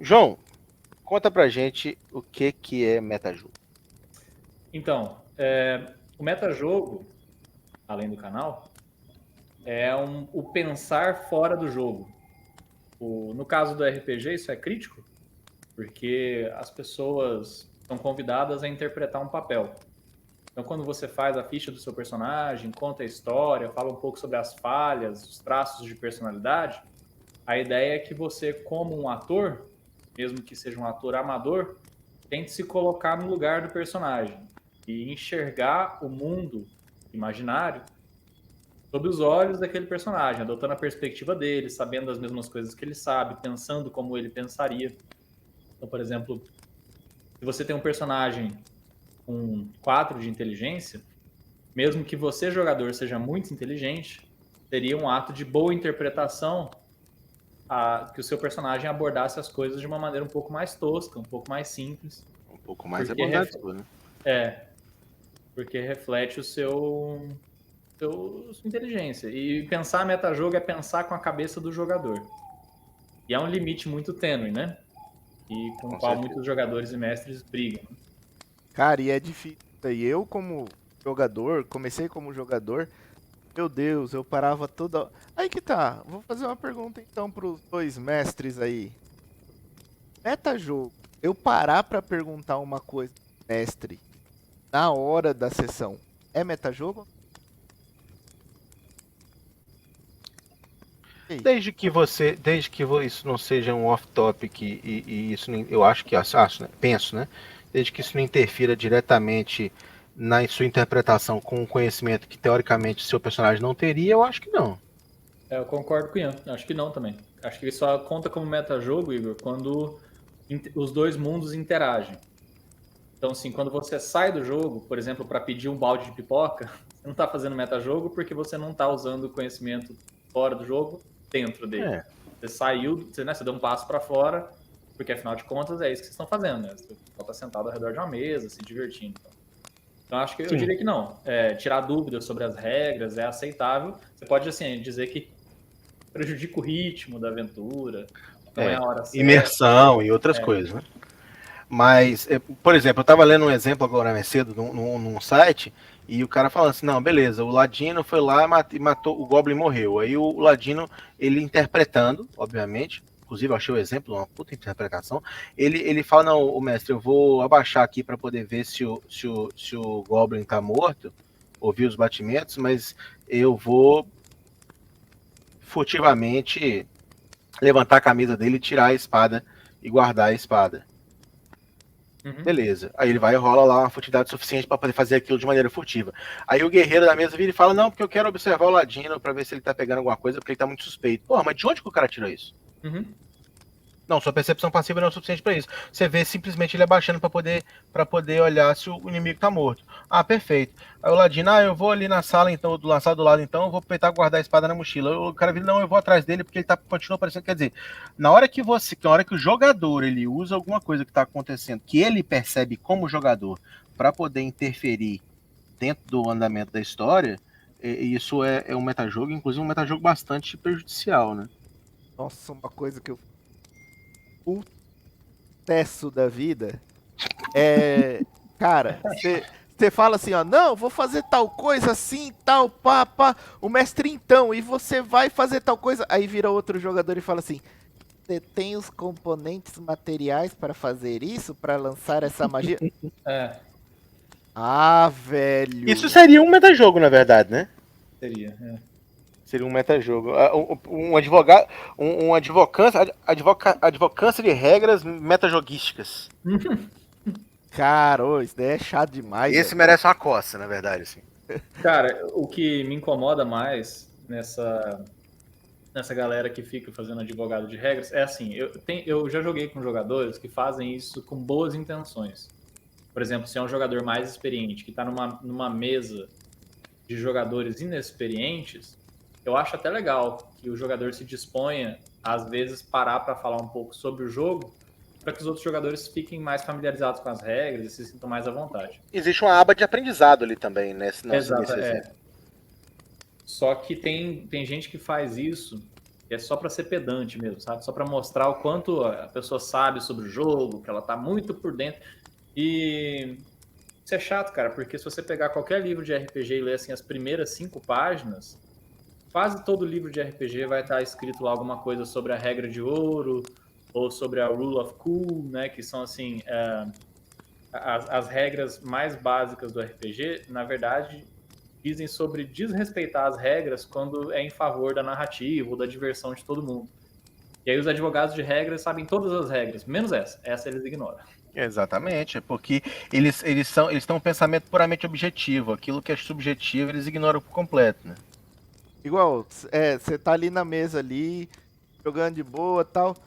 João, conta pra gente o que é metajogo. Então, o metajogo, além do canal, é o pensar fora do jogo. No caso do RPG, isso é crítico, porque as pessoas são convidadas a interpretar um papel. Então, quando você faz a ficha do seu personagem, conta a história, fala um pouco sobre as falhas, os traços de personalidade, a ideia é que você, como um ator, mesmo que seja um ator amador, tente se colocar no lugar do personagem e enxergar o mundo imaginário sob os olhos daquele personagem, adotando a perspectiva dele, sabendo as mesmas coisas que ele sabe, pensando como ele pensaria. Então, por exemplo, se você tem um personagem com 4 de inteligência, mesmo que você, jogador, seja muito inteligente, seria um ato de boa interpretação que o seu personagem abordasse as coisas de uma maneira um pouco mais tosca, um pouco mais simples, Um pouco mais é porque, bondade sua, né? é, porque reflete sua inteligência. E pensar metajogo é pensar com a cabeça do jogador. E é um limite muito tênue, né? E com o Com qual certeza. muitos jogadores e mestres brigam. Cara, e é difícil. E eu, como jogador, comecei como jogador, meu Deus, eu parava toda. Aí que tá, vou fazer uma pergunta então pros dois mestres aí. Metajogo, eu parar pra perguntar uma coisa pro mestre na hora da sessão, é metajogo? E aí? Desde que isso não seja um off-topic e isso eu acho que acho, né? Penso, né? Desde que isso não interfira diretamente na sua interpretação com o conhecimento que teoricamente seu personagem não teria, eu acho que não. Eu concordo com o Ian. Acho que não também. Acho que ele só conta como metajogo, Igor, quando os dois mundos interagem. Então, assim, quando você sai do jogo, por exemplo, para pedir um balde de pipoca, você não está fazendo metajogo porque você não está usando o conhecimento fora do jogo dentro dele. É, Você saiu, você deu um passo para fora, porque afinal de contas é isso que vocês estão fazendo, né? Você está sentado ao redor de uma mesa, se divertindo. Então, acho que eu sim. diria que não. Tirar dúvidas sobre as regras é aceitável. Você pode, assim, dizer que prejudica o ritmo da aventura, não é É, a hora certa. imersão e outras É. coisas, né? Mas, por exemplo, eu estava lendo um exemplo agora mais cedo num site e o cara falando assim, não, beleza, o Ladino foi lá e matou, o Goblin morreu. Aí o Ladino, ele interpretando, obviamente, inclusive eu achei o exemplo, uma puta interpretação, ele fala, não, o mestre, eu vou abaixar aqui para poder ver se o Goblin tá morto, ouvir os batimentos, mas eu vou furtivamente levantar a camisa dele, tirar a espada e guardar a espada. Uhum. Beleza. Aí ele vai e rola lá uma furtividade suficiente para poder fazer aquilo de maneira furtiva. Aí o guerreiro da mesa vira e fala: Não, porque eu quero observar o Ladino para ver se ele tá pegando alguma coisa, porque ele tá muito suspeito. Porra, mas de onde que o cara tirou isso? Uhum. Não, sua percepção passiva não é o suficiente para isso. Você vê simplesmente ele abaixando para poder olhar se o inimigo tá morto. Ah, perfeito. Aí o Ladino, eu vou ali na sala então, do lançado do lado então, eu vou aproveitar e guardar a espada na mochila. O cara vira, não, eu vou atrás dele porque ele continua aparecendo, quer dizer, na hora que o jogador ele usa alguma coisa que tá acontecendo, que ele percebe como jogador para poder interferir dentro do andamento da história, isso é um metajogo, inclusive um metajogo bastante prejudicial, né? Nossa, uma coisa que eu teço da vida é, cara, você fala assim, ó, não, vou fazer tal coisa assim, tal, pá, pá, o mestre então, e você vai fazer tal coisa, aí vira outro jogador e fala assim, você tem os componentes materiais para fazer isso, para lançar essa magia? É, Ah, Isso velho. seria um metajogo, na verdade, né? seria. Seria um metajogo. Um advogado. Um advocância de regras metajoguísticas. Cara, ô, isso daí é chato demais, Esse velho. merece uma coça, na verdade, assim. Cara, o que me incomoda mais nessa galera que fica fazendo advogado de regras é assim, eu já joguei com jogadores que fazem isso com boas intenções. Por exemplo, se é um jogador mais experiente que está numa mesa de jogadores inexperientes, eu acho até legal que o jogador se disponha, às vezes, parar para falar um pouco sobre o jogo, para que os outros jogadores fiquem mais familiarizados com as regras e se sintam mais à vontade. Existe uma aba de aprendizado ali também, nesse Exato, exemplo. Só que tem gente que faz isso que é só para ser pedante mesmo, sabe? Só para mostrar o quanto a pessoa sabe sobre o jogo, que ela tá muito por dentro. E isso é chato, cara, porque se você pegar qualquer livro de RPG e ler assim as primeiras 5 páginas, quase todo livro de RPG vai estar escrito lá alguma coisa sobre a regra de ouro ou sobre a rule of cool, né, que são assim as regras mais básicas do RPG. Na verdade, dizem sobre desrespeitar as regras quando é em favor da narrativa ou da diversão de todo mundo. E aí os advogados de regras sabem todas as regras, menos essa. Essa eles ignoram. Exatamente, é porque eles têm um pensamento puramente objetivo. Aquilo que é subjetivo, eles ignoram por completo, né? Igual, você tá ali na mesa ali, jogando de boa tal.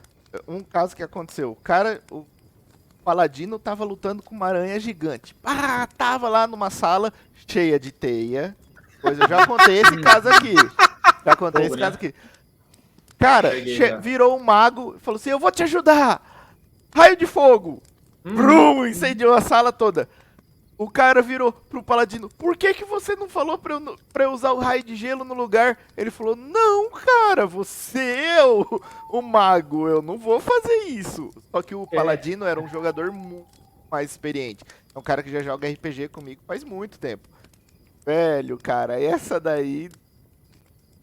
Um caso que aconteceu, o paladino tava lutando com uma aranha gigante. Ah, tava lá numa sala cheia de teia. Pois eu já contei esse caso aqui. Já contei Fogo, esse caso né? aqui. Cara, Peguei já. virou um mago e falou assim: eu vou te ajudar. Raio de fogo. Brum, incendiou a sala toda. O cara virou pro paladino: por que você não falou pra eu usar o raio de gelo no lugar? Ele falou: não, cara, você é o mago, eu não vou fazer isso. Só que o paladino era um jogador muito mais experiente. É um cara que já joga RPG comigo faz muito tempo. Velho, cara, essa daí...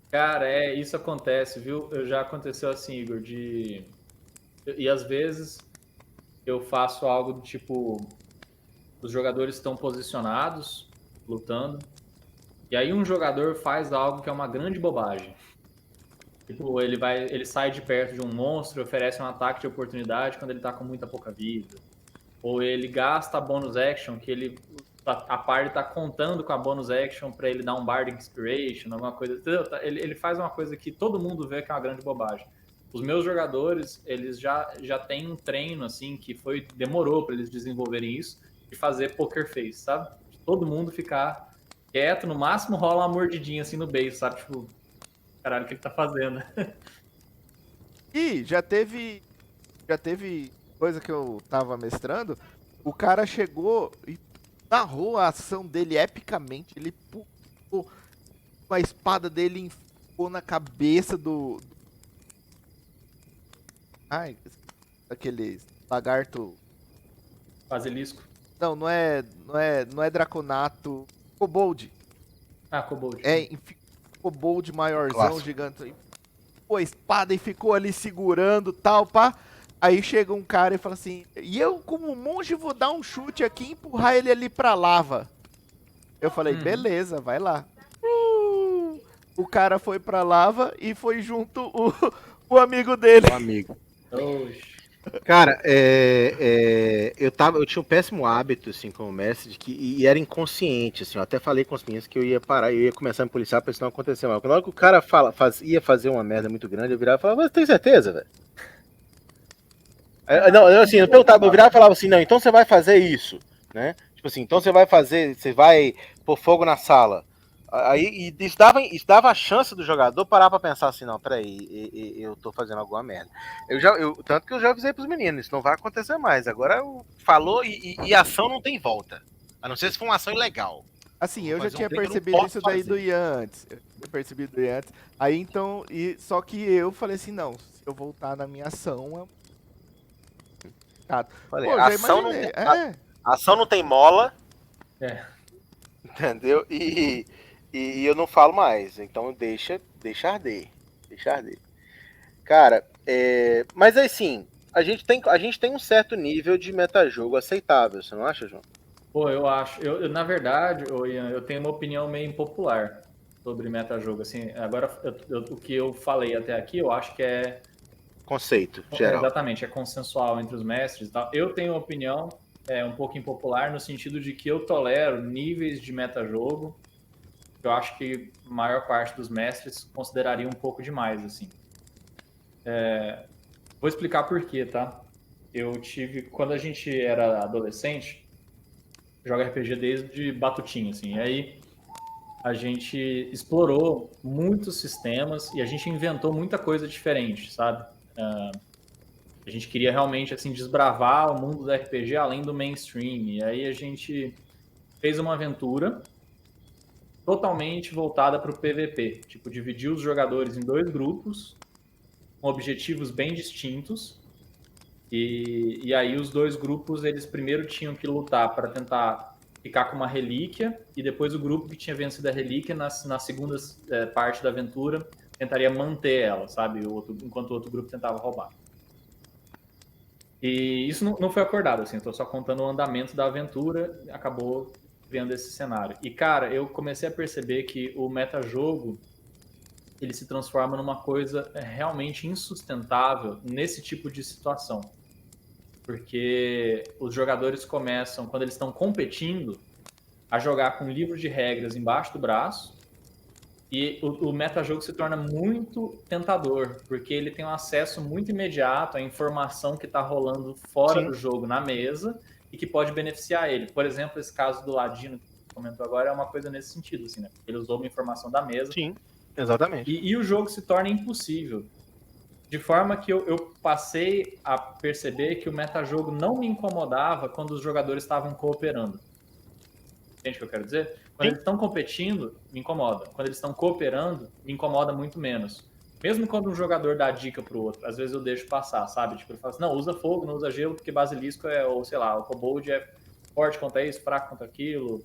Cara, isso acontece, viu? Já aconteceu assim, Igor, E às vezes eu faço algo do tipo, os jogadores estão posicionados, lutando, e aí um jogador faz algo que é uma grande bobagem. Tipo, ele sai de perto de um monstro e oferece um ataque de oportunidade quando ele tá com muita pouca vida. Ou ele gasta a bonus action, a party tá contando com a bonus action pra ele dar um Bardic Inspiration, alguma coisa. Entendeu? Ele faz uma coisa que todo mundo vê que é uma grande bobagem. Os meus jogadores, eles já têm um treino, assim, que demorou pra eles desenvolverem isso, de fazer poker face, sabe? De todo mundo ficar quieto, no máximo rola uma mordidinha, assim, no beijo, sabe? Tipo, caralho, o que ele tá fazendo? E já teve coisa que eu tava mestrando, o cara chegou e narrou a ação dele epicamente, ele pulou com a espada dele e enfiou na cabeça ai, aquele lagarto. Basilisco. Não é draconato, kobold. Ah, Kobold. Kobold maiorzão, Clássico. gigante. Pô, a espada e ficou ali segurando, tal, pá. Aí chega um cara e fala assim: e eu, como monge, vou dar um chute aqui e empurrar ele ali pra lava. Eu falei: beleza, vai lá. O cara foi pra lava e foi junto o amigo dele. Um amigo. Oxi. Cara, eu tinha um péssimo hábito, assim, como mestre, e era inconsciente, assim, eu até falei com os meninos que eu ia parar, eu ia começar a me policiar pra isso não acontecer mal. Na hora que o cara ia fazer uma merda muito grande, eu virava e falava: mas tem certeza, velho? Não, assim, eu perguntava, eu virava e falava assim: não, então você vai fazer isso, né? Tipo assim, então você vai pôr fogo na sala. Aí isso dava a chance do jogador parar pra pensar assim: não, peraí, eu tô fazendo alguma merda. Tanto que eu já avisei pros meninos: isso não vai acontecer mais. Agora falou e ação não tem volta. A não ser se for uma ação ilegal. Assim, eu Vou já fazer um tinha trem que eu não percebido posso isso daí fazer. do Ian antes. Eu tinha percebido do Ian antes. Aí então, só que eu falei assim: não, se eu voltar na minha ação, Falei, pô, já imaginei. a ação não tem mola, É. entendeu? E eu não falo mais. Então deixa arder. Deixa arder. Cara, mas assim, a gente tem um certo nível de metajogo aceitável, você não acha, João? Pô, eu acho. Na verdade, ô Ian, eu tenho uma opinião meio impopular sobre metajogo. Assim, agora, o que eu falei até aqui, eu acho que Conceito, geral. exatamente, é consensual entre os mestres e tal. Eu tenho uma opinião um pouco impopular no sentido de que eu tolero níveis de metajogo que eu acho que a maior parte dos mestres consideraria um pouco demais, assim. Vou explicar por quê, tá? Quando a gente era adolescente, joga RPG desde batutinha, assim. E aí a gente explorou muitos sistemas e a gente inventou muita coisa diferente, sabe? A gente queria realmente assim desbravar o mundo do RPG além do mainstream. E aí a gente fez uma aventura totalmente voltada para o PVP. Tipo, dividiu os jogadores em 2 grupos com objetivos bem distintos. E aí os dois grupos, eles primeiro tinham que lutar para tentar ficar com uma relíquia, e depois o grupo que tinha vencido a relíquia, na segunda parte da aventura, tentaria manter ela, sabe? Enquanto o outro grupo tentava roubar. E isso não foi acordado, assim, eu tô só contando o andamento da aventura, acabou vendo esse cenário. E, cara, eu comecei a perceber que o metajogo, ele se transforma numa coisa realmente insustentável nesse tipo de situação. Porque os jogadores começam, quando eles estão competindo, a jogar com livros de regras embaixo do braço, e o metajogo se torna muito tentador, porque ele tem um acesso muito imediato à informação que está rolando fora Sim. do jogo na mesa e que pode beneficiar ele. Por exemplo, esse caso do Ladino que você comentou agora é uma coisa nesse sentido, assim, né? Ele usou uma informação da mesa. Sim, exatamente. E o jogo se torna impossível. De forma que eu passei a perceber que o metajogo não me incomodava quando os jogadores estavam cooperando. Entende o que eu quero dizer? Quando eles estão competindo, me incomoda. Quando eles estão cooperando, me incomoda muito menos. Mesmo quando um jogador dá dica pro outro, às vezes eu deixo passar, sabe? Tipo, ele fala assim, não, usa fogo, não usa gelo, porque basilisco ou sei lá, o kobold é forte contra isso, fraco contra aquilo.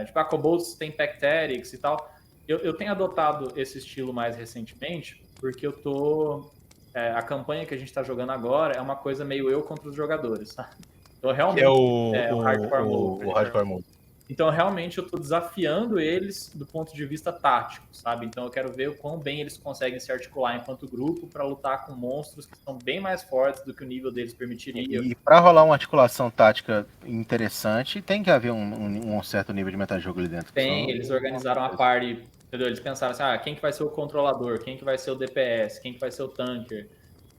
Tipo, a kobolds tem Pecterix e tal. Eu tenho adotado esse estilo mais recentemente, porque eu tô... a campanha que a gente tá jogando agora é uma coisa meio eu contra os jogadores, tá? Então, Que é realmente, o Hardcore Mode. o Hardcore Mode. Então, realmente, eu estou desafiando eles do ponto de vista tático, sabe? Então, eu quero ver o quão bem eles conseguem se articular enquanto grupo para lutar com monstros que são bem mais fortes do que o nível deles permitiria. E para rolar uma articulação tática interessante, tem que haver um certo nível de metajogo ali dentro. Tem, eles organizaram a party, entendeu? Eles pensaram assim, quem que vai ser o controlador, quem que vai ser o DPS, quem que vai ser o tanker,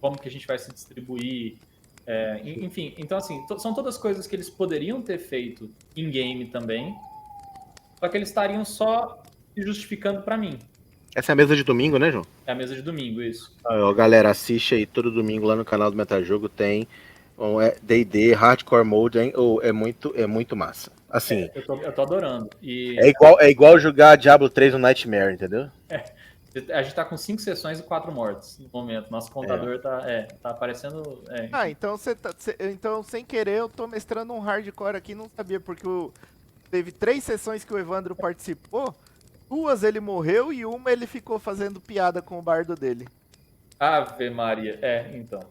como que a gente vai se distribuir. Enfim, então assim, são todas coisas que eles poderiam ter feito em game também, só que eles estariam só se justificando para mim. Essa é a mesa de domingo, né, João? É a mesa de domingo, isso. Galera, assiste aí todo domingo lá no canal do Metajogo, tem D&D, Hardcore Mode, hein? É muito massa. Assim, Eu tô adorando. E é igual jogar Diablo 3 no Nightmare, entendeu? a gente tá com 5 sessões e 4 mortes no momento. Nosso contador tá aparecendo. Então então, sem querer, eu tô mestrando um hardcore aqui, não sabia, porque teve 3 sessões que o Evandro participou, 2 ele morreu e uma ele ficou fazendo piada com o bardo dele. Ave Maria. Então.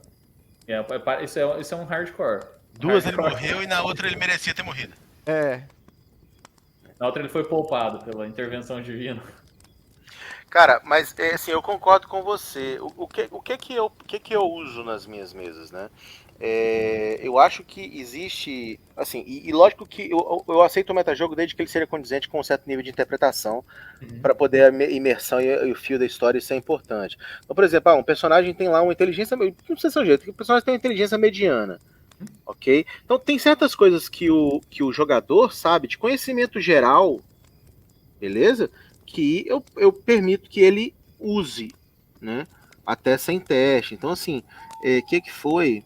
Isso é um hardcore. 2 ele morreu e na outra ele merecia ter morrido. Na outra ele foi poupado pela intervenção divina. Cara, mas assim, eu concordo com você. O que eu uso nas minhas mesas, né? Eu acho que existe, assim, e lógico que eu aceito o metajogo desde que ele seja condizente com um certo nível de interpretação para poder a imersão e o fio da história, isso é importante. Então, por exemplo, um personagem tem lá uma inteligência, não sei se é o jeito, o personagem tem uma inteligência mediana, ok? Então tem certas coisas que o jogador sabe de conhecimento geral, beleza? Que eu permito que ele use, né? Até sem teste. Então, assim, que foi?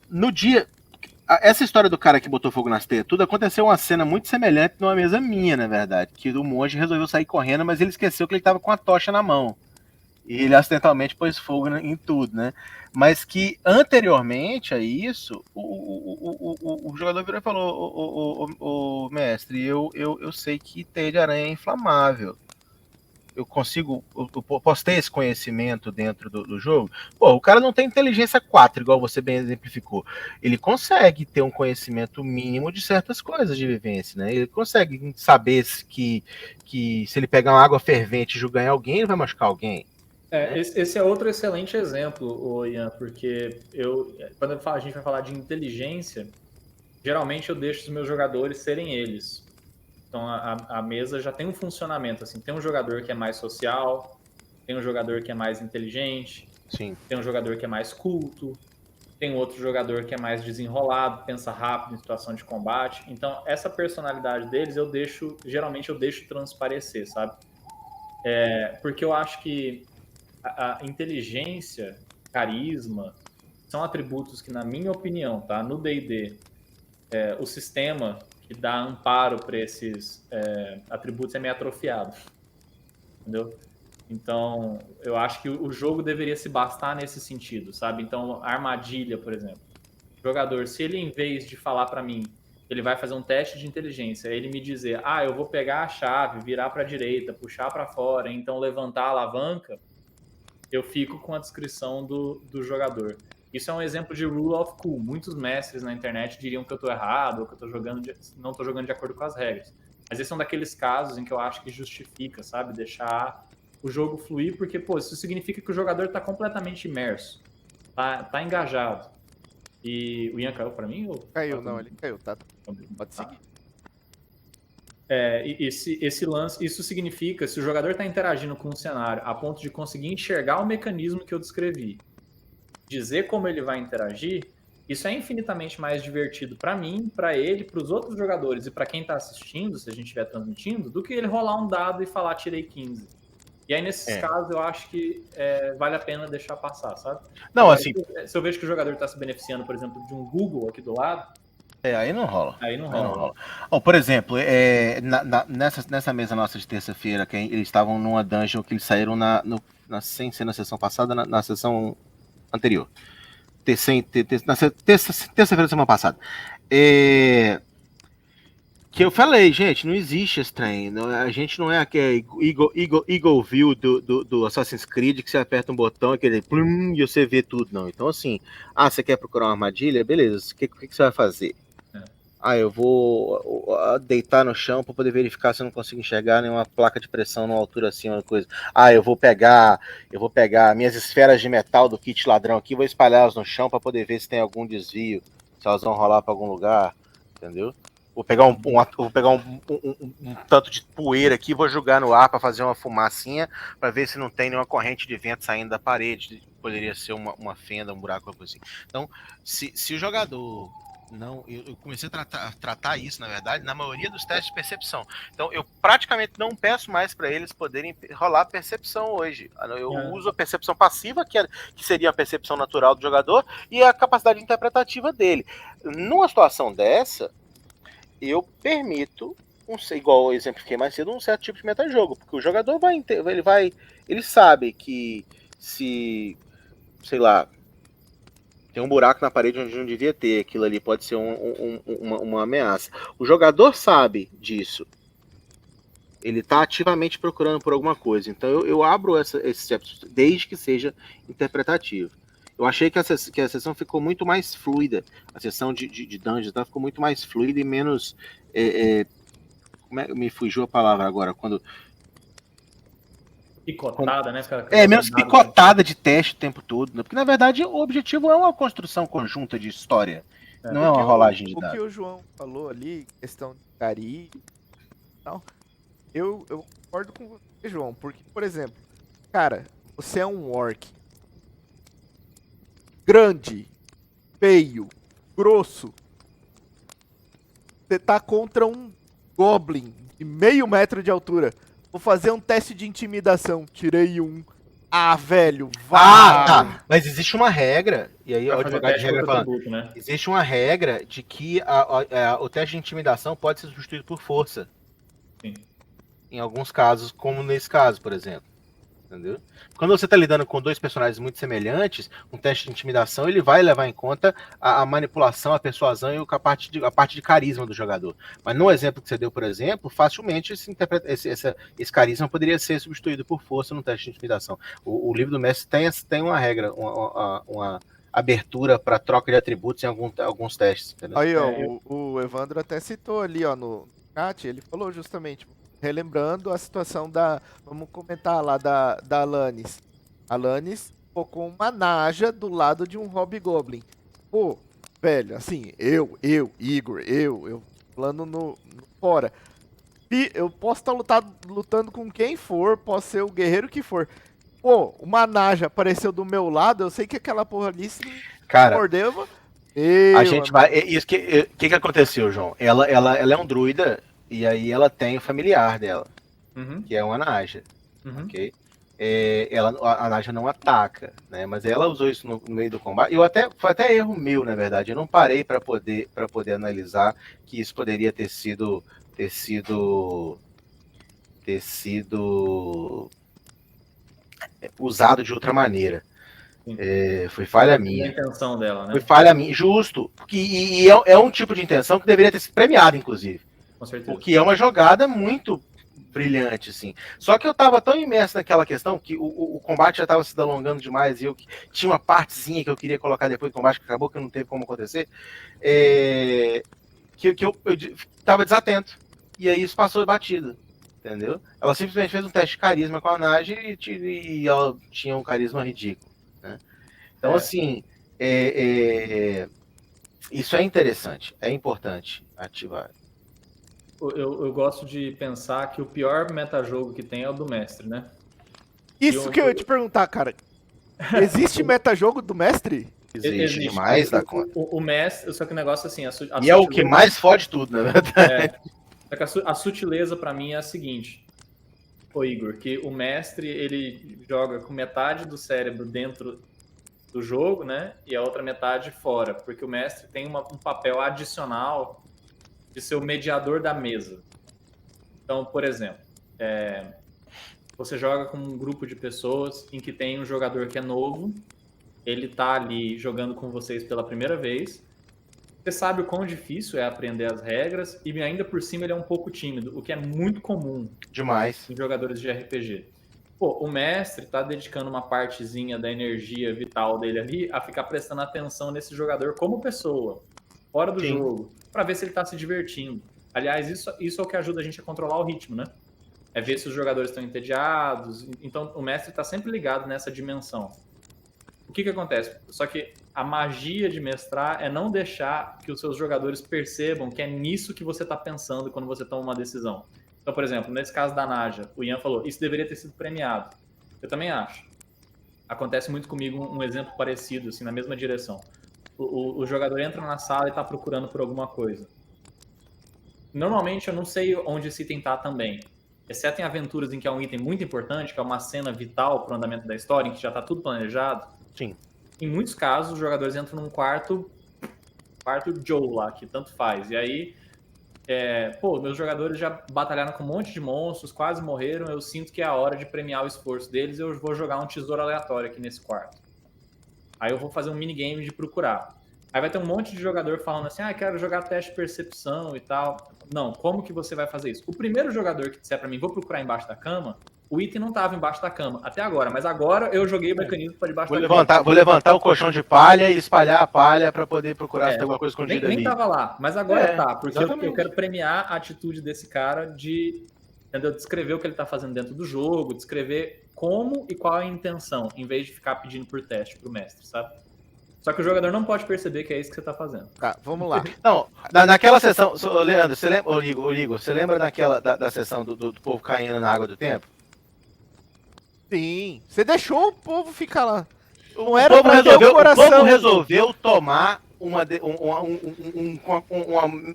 No dia. Essa história do cara que botou fogo nas teias, tudo aconteceu uma cena muito semelhante numa mesa minha, na verdade. Que o monge resolveu sair correndo, mas ele esqueceu que ele estava com a tocha na mão. E ele acidentalmente pôs fogo em tudo, né? Mas que anteriormente a isso, o jogador virou e falou: o mestre, eu sei que teia de aranha é inflamável. Eu posso ter esse conhecimento dentro do jogo? Pô, o cara não tem inteligência 4, igual você bem exemplificou. Ele consegue ter um conhecimento mínimo de certas coisas de vivência, né? Ele consegue saber que se ele pegar uma água fervente e jogar em alguém, ele vai machucar alguém. Esse é outro excelente exemplo, Ian, porque quando a gente vai falar de inteligência, geralmente eu deixo os meus jogadores serem eles. Então a mesa já tem um funcionamento, assim, tem um jogador que é mais social, tem um jogador que é mais inteligente, Sim. tem um jogador que é mais culto, tem outro jogador que é mais desenrolado, pensa rápido em situação de combate. Então essa personalidade deles geralmente eu deixo transparecer, sabe? Porque eu acho que a inteligência, carisma, são atributos que, na minha opinião, tá? No D&D, o sistema que dá amparo para esses atributos é meio atrofiado, entendeu? Então, eu acho que o jogo deveria se bastar nesse sentido, sabe? Então, a armadilha, por exemplo. O jogador, se ele, em vez de falar para mim, ele vai fazer um teste de inteligência, ele me dizer, eu vou pegar a chave, virar para a direita, puxar para fora, então levantar a alavanca, eu fico com a descrição do jogador. Isso é um exemplo de rule of cool. Muitos mestres na internet diriam que eu estou errado, ou que eu não estou jogando de acordo com as regras. Mas esse é um daqueles casos em que eu acho que justifica, sabe? Deixar o jogo fluir, porque, pô, isso significa que o jogador está completamente imerso, tá engajado. E o Ian caiu para mim? Ou... Caiu, não, ele caiu, tá? Pode seguir. Esse lance, isso significa, se o jogador está interagindo com o cenário a ponto de conseguir enxergar o mecanismo que eu descrevi, dizer como ele vai interagir, isso é infinitamente mais divertido para mim, para ele, para os outros jogadores e para quem está assistindo, se a gente estiver transmitindo, do que ele rolar um dado e falar tirei 15. E aí, nesses casos, eu acho que vale a pena deixar passar, sabe? Não, Agora, assim. se eu vejo que o jogador está se beneficiando, por exemplo, de um Google aqui do lado, Aí não rola. aí não rola. Oh, por exemplo, nessa mesa nossa de terça-feira, que eles estavam numa dungeon que eles saíram sem ser na sessão passada, na sessão anterior. Terça-feira da semana passada. Que eu falei, gente, não existe esse trem. A gente não é aquele Eagle View do Assassin's Creed que você aperta um botão aquele plum, e você vê tudo, não. Então, assim, você quer procurar uma armadilha? Beleza, o que você vai fazer? Eu vou deitar no chão para poder verificar se eu não consigo enxergar nenhuma placa de pressão numa altura assim, uma coisa. Eu vou pegar minhas esferas de metal do kit ladrão aqui, vou espalhá-las no chão para poder ver se tem algum desvio, se elas vão rolar para algum lugar, entendeu? Vou pegar um tanto de poeira aqui, vou jogar no ar para fazer uma fumacinha, para ver se não tem nenhuma corrente de vento saindo da parede. Poderia ser uma fenda, um buraco, algo assim. Então, se o jogador não, eu comecei a tratar isso, na verdade, na maioria dos testes de percepção. Então, eu praticamente não peço mais para eles poderem rolar percepção hoje. Eu uso a percepção passiva, que seria a percepção natural do jogador, e a capacidade interpretativa dele. Numa situação dessa, eu permito, igual eu exemplifiquei mais cedo, um certo tipo de metajogo, porque o jogador ele sabe que se, sei lá, tem um buraco na parede onde não devia ter, aquilo ali pode ser uma ameaça. O jogador sabe disso. Ele está ativamente procurando por alguma coisa. Então eu abro esse steps desde que seja interpretativo. Eu achei que a sessão ficou muito mais fluida. A sessão de dungeons ficou muito mais fluida e menos... me fugiu a palavra agora. Picotada, né? Menos picotada de teste o tempo todo. Né? Porque, na verdade, o objetivo é uma construção conjunta de história. Não é uma rolagem de dados. O que o João falou ali, questão de carinho e tal, eu concordo com você, João. Porque, por exemplo, cara, você é um orc grande, feio, grosso. Você tá contra um goblin de meio metro de altura. Vou fazer um teste de intimidação. Tirei um. Velho, vai! Tá. Mas existe uma regra, e aí o advogado de regra falando, né? existe uma regra de que o teste de intimidação pode ser substituído por força. Sim. Em alguns casos, como nesse caso, por exemplo. Entendeu? Quando você está lidando com dois personagens muito semelhantes, um teste de intimidação ele vai levar em conta a manipulação, a persuasão e a parte de carisma do jogador. Mas no exemplo que você deu, por exemplo, facilmente esse carisma poderia ser substituído por força no teste de intimidação. O livro do mestre tem uma regra, uma abertura para troca de atributos em alguns testes. Entendeu? Aí, ó, o Evandro até citou ali, ó, no chat, ele falou justamente, relembrando a situação vamos comentar lá, da Alanis. A Alanis colocou uma naja do lado de um Hobgoblin. Pô, velho, assim, Igor, eu falando no fora. Eu posso estar lutando com quem for, posso ser o guerreiro que for. Pô, uma naja apareceu do meu lado, eu sei que aquela porra ali se mordeu. A gente vai. Isso que aconteceu, João? Ela é um druida. E aí ela tem o familiar dela, que é uma Naja, ok? A Naja não ataca, né? Mas ela usou isso no meio do combate. Foi até erro meu, na verdade. Eu não parei para poder analisar que isso poderia ter sido usado de outra maneira. Sim. Foi falha A minha. intenção dela, né? Foi falha minha, justo. E é um tipo de intenção que deveria ter sido premiado, inclusive. Com certeza. Porque é uma jogada muito brilhante, assim. Só que eu tava tão imerso naquela questão que o combate já tava se alongando demais e eu tinha uma partezinha que eu queria colocar depois do combate que acabou, que não teve como acontecer, que eu tava desatento. E aí isso passou batido, entendeu? Ela simplesmente fez um teste de carisma com a Naja e ela tinha um carisma ridículo, né? Então, assim, isso é interessante, é importante ativar. Eu gosto de pensar que o pior metajogo que tem é o do mestre, né? Isso que eu ia te perguntar, cara. Existe metajogo do mestre? Existe demais da conta. O mestre, só que o negócio assim... E é o que mais fode tudo, na verdade. A sutileza pra mim é a seguinte, ô Igor, que o mestre, ele joga com metade do cérebro dentro do jogo, né? E a outra metade fora, porque o mestre tem um papel adicional de ser o mediador da mesa. Então, por exemplo, você joga com um grupo de pessoas em que tem um jogador que é novo, ele tá ali jogando com vocês pela primeira vez, você sabe o quão difícil é aprender as regras e ainda por cima ele é um pouco tímido, o que é muito comum demais em jogadores de RPG. Pô, o mestre tá dedicando uma partezinha da energia vital dele ali a ficar prestando atenção nesse jogador como pessoa, fora do jogo, para ver se ele tá se divertindo. Aliás, isso é o que ajuda a gente a controlar o ritmo, né? É ver se os jogadores estão entediados. Então, o mestre tá sempre ligado nessa dimensão. O que acontece? Só que a magia de mestrar é não deixar que os seus jogadores percebam que é nisso que você tá pensando quando você toma uma decisão. Então, por exemplo, nesse caso da Naja, o Ian falou, isso deveria ter sido premiado. Eu também acho. Acontece muito comigo um exemplo parecido, assim, na mesma direção. O jogador entra na sala e está procurando por alguma coisa. Normalmente eu não sei onde esse item tá também. Exceto em aventuras em que é um item muito importante, que é uma cena vital para o andamento da história, em que já está tudo planejado. Sim. Em muitos casos, os jogadores entram num quarto Joe lá, que tanto faz. E aí, meus jogadores já batalharam com um monte de monstros, quase morreram, eu sinto que é a hora de premiar o esforço deles, eu vou jogar um tesouro aleatório aqui nesse quarto. Aí eu vou fazer um minigame de procurar. Aí vai ter um monte de jogador falando assim, quero jogar teste de percepção e tal. Não, como que você vai fazer isso? O primeiro jogador que disser pra mim, vou procurar embaixo da cama, o item não tava embaixo da cama, até agora. Mas agora eu joguei o mecanismo pra debaixo da cama. Vou levantar o colchão de palha e espalhar a palha pra poder procurar se tem alguma coisa escondida ali. Nem tava lá, mas agora tá, porque exatamente. eu quero premiar a atitude desse cara de, entendeu? Descrever o que ele tá fazendo dentro do jogo, descrever como e qual é a intenção, em vez de ficar pedindo por teste pro mestre, sabe? Só que o jogador não pode perceber que é isso que você tá fazendo. Tá, vamos lá. Não, naquela sessão, Leandro, você lembra, Igor, você lembra da sessão do povo caindo na água do tempo? Sim, você deixou o povo ficar lá. Não era pra ter o coração. O povo resolveu tomar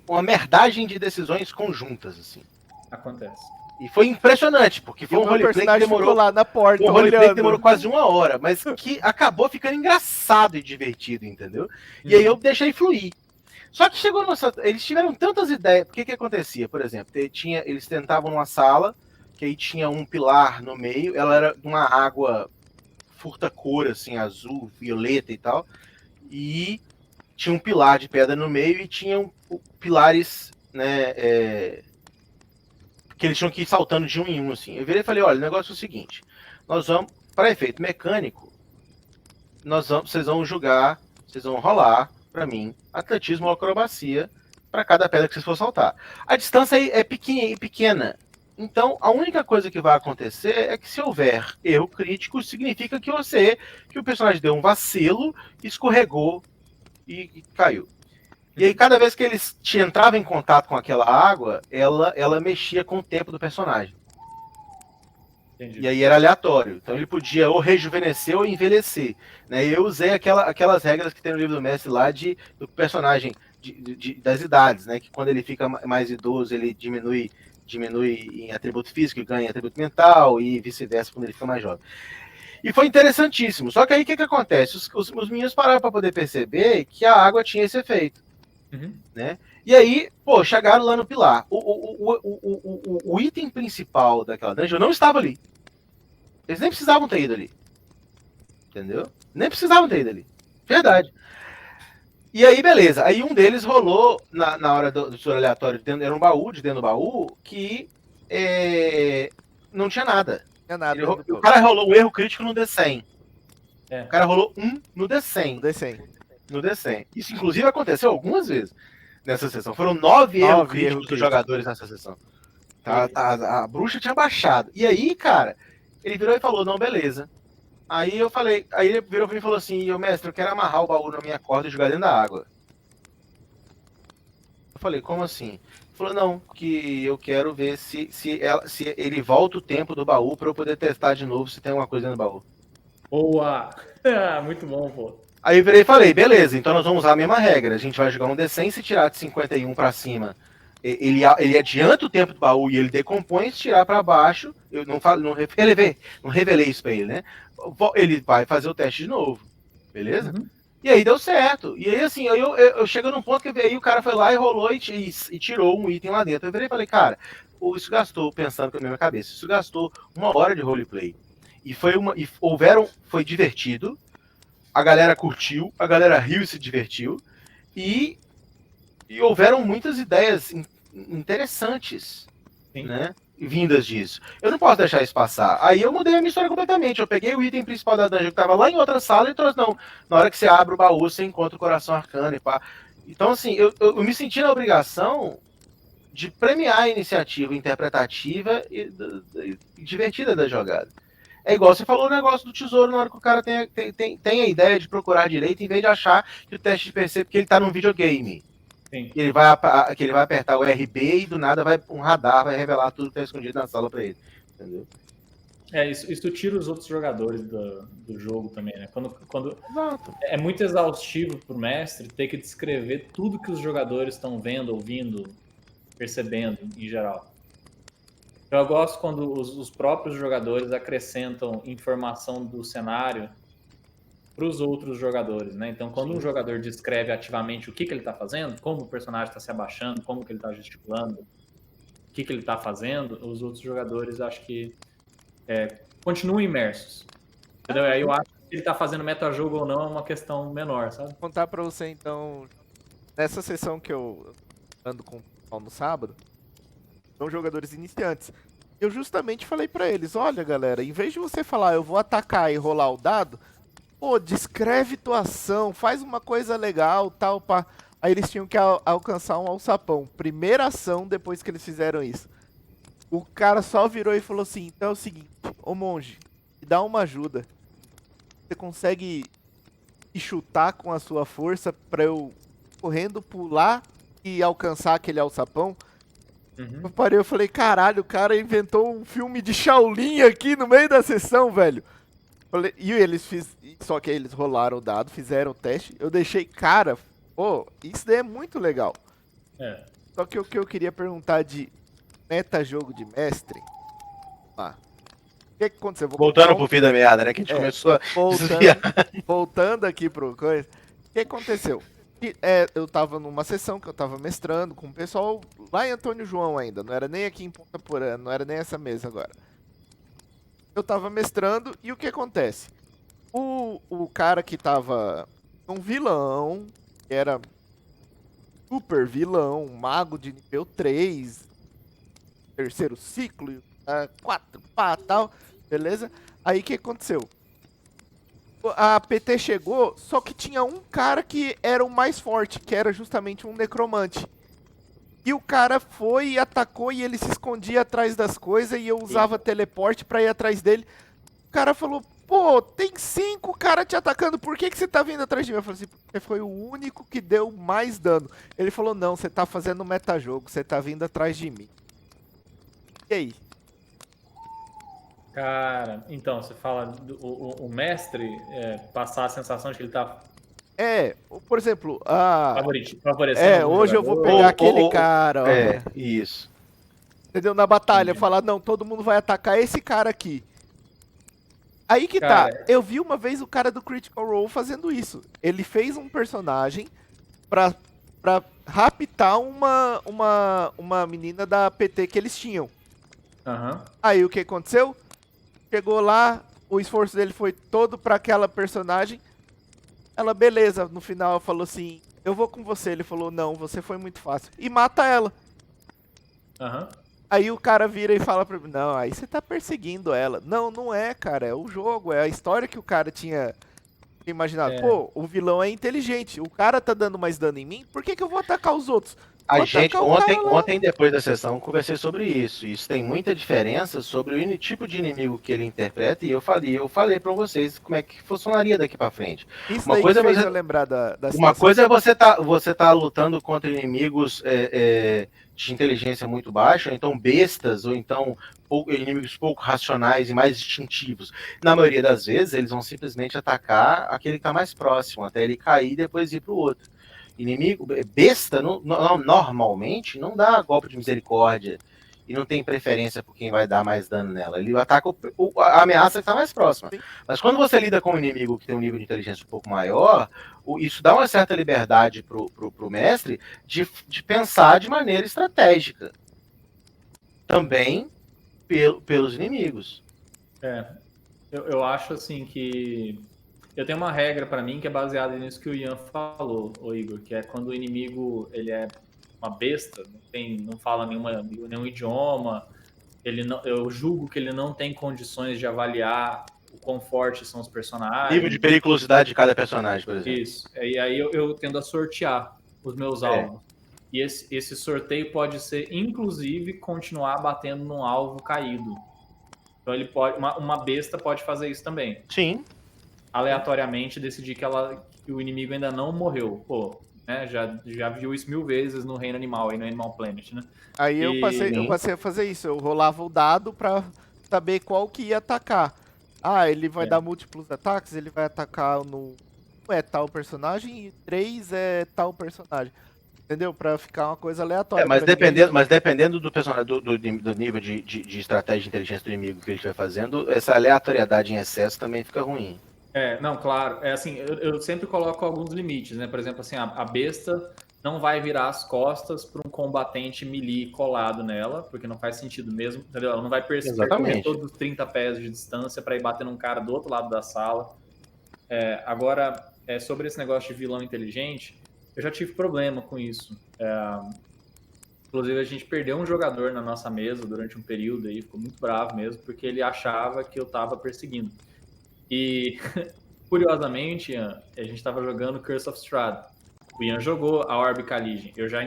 uma merdagem de decisões conjuntas, assim. Acontece. E foi impressionante, porque foi um roleplay que demorou lá na porta, um roleplay que demorou quase 1 hora, mas que acabou ficando engraçado e divertido, entendeu? E aí eu deixei fluir. Só que chegou eles tiveram tantas ideias. O que acontecia, por exemplo? Eles tentavam uma sala, que aí tinha um pilar no meio, ela era de uma água furta-cor, assim, azul, violeta e tal, e tinha um pilar de pedra no meio e tinham pilares, né, que eles tinham que ir saltando de um em um, assim. Eu virei e falei, olha, o negócio é o seguinte, nós vamos, para efeito mecânico, vocês vão jogar, vocês vão rolar, para mim, atletismo ou acrobacia, para cada pedra que vocês for saltar. A distância é pequena, então a única coisa que vai acontecer é que se houver erro crítico, significa que o personagem deu um vacilo, escorregou e caiu. E aí, cada vez que eles entravam em contato com aquela água, ela mexia com o tempo do personagem. Entendi. E aí era aleatório. Então ele podia ou rejuvenescer ou envelhecer. Né? E eu usei aquelas regras que tem no livro do mestre lá do personagem das idades, né? Que quando ele fica mais idoso, ele diminui em atributo físico e ganha em atributo mental, e vice-versa quando ele fica mais jovem. E foi interessantíssimo. Só que aí o que acontece? Os meninos pararam para poder perceber que a água tinha esse efeito. Né? E aí, chegaram lá no pilar. O item principal daquela dungeon não estava ali. Eles nem precisavam ter ido ali. Entendeu? Nem precisavam ter ido ali. Verdade. E aí, beleza. Aí um deles rolou na hora do tesouro aleatório, era um baú, de dentro do baú, que não tinha nada. Não é nada. O cara rolou um erro crítico no D100. É. O cara rolou um no D100. No D100. Isso, inclusive, aconteceu algumas vezes nessa sessão. Foram 9 erros críticos dos jogadores nessa sessão. A bruxa tinha baixado. E aí, cara, ele virou e falou, não, beleza. Aí eu falei, aí ele virou pra mim e falou assim, mestre, eu quero amarrar o baú na minha corda e jogar dentro da água. Eu falei, como assim? Ele falou, não, que eu quero ver se ele volta o tempo do baú pra eu poder testar de novo se tem alguma coisa dentro do baú. Boa! Muito bom, pô. Aí eu virei e falei, beleza, então nós vamos usar a mesma regra. A gente vai jogar um D100, se tirar de 51 pra cima, ele adianta o tempo do baú e ele decompõe, se tirar pra baixo, eu não revelei isso pra ele, né? Ele vai fazer o teste de novo, beleza? Uhum. E aí deu certo. E aí, assim, eu chego num ponto que aí o cara foi lá e rolou e tirou um item lá dentro. Eu virei e falei, cara, isso gastou, pensando na minha cabeça, isso gastou 1 hora de roleplay. Foi divertido, a galera curtiu, a galera riu e se divertiu, e houveram muitas ideias interessantes, né? Vindas disso. Eu não posso deixar isso passar. Aí eu mudei a minha história completamente. Eu peguei o item principal da dungeon que tava lá em outra sala e trouxe, não. Na hora que você abre o baú, você encontra o coração arcano e pá. Então, assim, eu me senti na obrigação de premiar a iniciativa interpretativa e divertida da jogada. É igual você falou o negócio do tesouro na hora que o cara tem a ideia de procurar direito, em vez de achar que o teste de PC, porque ele tá num videogame. Sim. Que ele vai apertar o RB e do nada um radar vai revelar tudo que está escondido na sala para ele. Entendeu? Isso tira os outros jogadores do jogo também, né? Quando Exato. é muito exaustivo pro mestre ter que descrever tudo que os jogadores estão vendo, ouvindo, percebendo em geral. Eu gosto quando os próprios jogadores acrescentam informação do cenário para os outros jogadores, né? Então, quando um jogador descreve ativamente o que ele está fazendo, como o personagem está se abaixando, como que ele está gesticulando, o que ele está fazendo, os outros jogadores acho que continuam imersos. Entendeu? Aí eu acho que ele está fazendo metajogo ou não é uma questão menor, sabe? Vou contar para você, então, nessa sessão que eu ando com o pessoal no sábado, são jogadores iniciantes. Eu justamente falei para eles, olha galera, em vez de você falar eu vou atacar e rolar o dado, pô, descreve tua ação, faz uma coisa legal, tal, pá. Aí eles tinham que alcançar um alçapão. Primeira ação depois que eles fizeram isso. O cara só virou e falou assim, então é o seguinte, ô monge, me dá uma ajuda. Você consegue me chutar com a sua força pra eu correndo pular e alcançar aquele alçapão? Eu parei, eu falei, caralho, o cara inventou um filme de Shaolin aqui no meio da sessão, velho. E só que eles rolaram o dado, fizeram o teste. Eu deixei, cara, pô, isso daí é muito legal. Só que o que eu queria perguntar de meta-jogo de mestre. O que aconteceu? Voltando pro fim da meada, né? Que a gente começou a desviar. Voltando aqui pro coisa. O que aconteceu? Eu tava numa sessão que eu tava mestrando com o pessoal lá em Antônio João ainda. Não era nem aqui em Ponta Porã, não era nem essa mesa agora. Eu tava mestrando e o que acontece? O cara que tava um vilão, que era super vilão, um mago de nível 3, terceiro ciclo, 4, pá, tal, beleza? Aí o que aconteceu? A PT chegou, só que tinha um cara que era o mais forte, que era justamente um necromante. E o cara foi e atacou e ele se escondia atrás das coisas e eu usava teleporte pra ir atrás dele. O cara falou, pô, tem 5 caras te atacando, por que você tá vindo atrás de mim? Eu falei assim, porque foi o único que deu mais dano. Ele falou, não, você tá fazendo metajogo, você tá vindo atrás de mim. E aí? Cara, então, você fala, o mestre passar a sensação de que ele tá... Por exemplo, favorecendo hoje eu vou pegar aquele cara, ó. Isso. Entendeu? Na batalha, falar, não, todo mundo vai atacar esse cara aqui. Aí que cara, tá, eu vi uma vez o cara do Critical Role fazendo isso. Ele fez um personagem pra raptar uma menina da PT que eles tinham. Aí o que aconteceu? Chegou lá, o esforço dele foi todo pra aquela personagem. Ela, beleza, no final falou assim, eu vou com você. Ele falou, não, você foi muito fácil. E mata ela. Aham. Aí o cara vira e fala pra mim, não, aí você tá perseguindo ela. Não, não é, cara, é o jogo, é a história que o cara tinha imaginado. É. Pô, o vilão é inteligente, o cara tá dando mais dano em mim, por que que eu vou atacar os outros? A Vou gente, atacar o cara lá. ontem, depois da sessão, conversei sobre isso. Isso tem muita diferença sobre o tipo de inimigo que ele interpreta, e eu falei para vocês como é que funcionaria daqui para frente. Isso Uma daí coisa que é fez você, eu lembrar da uma situação. coisa é você tá lutando contra inimigos de inteligência muito baixa, ou então bestas, ou então inimigos pouco racionais e mais instintivos. Na maioria das vezes, eles vão simplesmente atacar aquele que está mais próximo, até ele cair e depois ir para o outro. Inimigo, besta, normalmente não dá golpe de misericórdia e não tem preferência por quem vai dar mais dano nela. Ele ataca a ameaça que está mais próxima. Sim. Mas quando você lida com um inimigo que tem um nível de inteligência um pouco maior, isso dá uma certa liberdade pro mestre de pensar de maneira estratégica. Também pelos inimigos. Eu acho assim que eu tenho uma regra pra mim que é baseada nisso que o Ian falou, o Igor, que é quando o inimigo ele é uma besta, não fala nenhum idioma, eu julgo que ele não tem condições de avaliar o quão fortes são os personagens. Nível de periculosidade de cada personagem, por exemplo. Isso. E aí eu tendo a sortear os meus alvos. E esse sorteio pode ser, inclusive, continuar batendo num alvo caído. Então ele pode, uma besta pode fazer isso também. Sim. Aleatoriamente decidir que o inimigo ainda não morreu. Pô, né? Já viu isso 1000 vezes no Reino Animal, aí no Animal Planet, né? Aí eu passei a fazer isso, eu rolava o dado pra saber qual que ia atacar. Ah, ele vai dar múltiplos ataques, ele vai atacar no... Um é tal personagem e 3 é tal personagem. Entendeu? Pra ficar uma coisa aleatória. Mas dependendo do personagem, do nível de estratégia de inteligência do inimigo que ele estiver fazendo, essa aleatoriedade em excesso também fica ruim. Não, claro. É assim, eu sempre coloco alguns limites, né? Por exemplo, assim, a besta não vai virar as costas para um combatente melee colado nela, porque não faz sentido mesmo, entendeu? Ela não vai percorrer todos os 30 pés de distância para ir bater num cara do outro lado da sala. Agora, sobre esse negócio de vilão inteligente, eu já tive problema com isso. Inclusive, a gente perdeu um jogador na nossa mesa durante um período aí, ficou muito bravo mesmo, porque ele achava que eu estava perseguindo. E, curiosamente, Ian, a gente estava jogando Curse of Strahd. O Ian jogou a Orb Khaligin. Eu já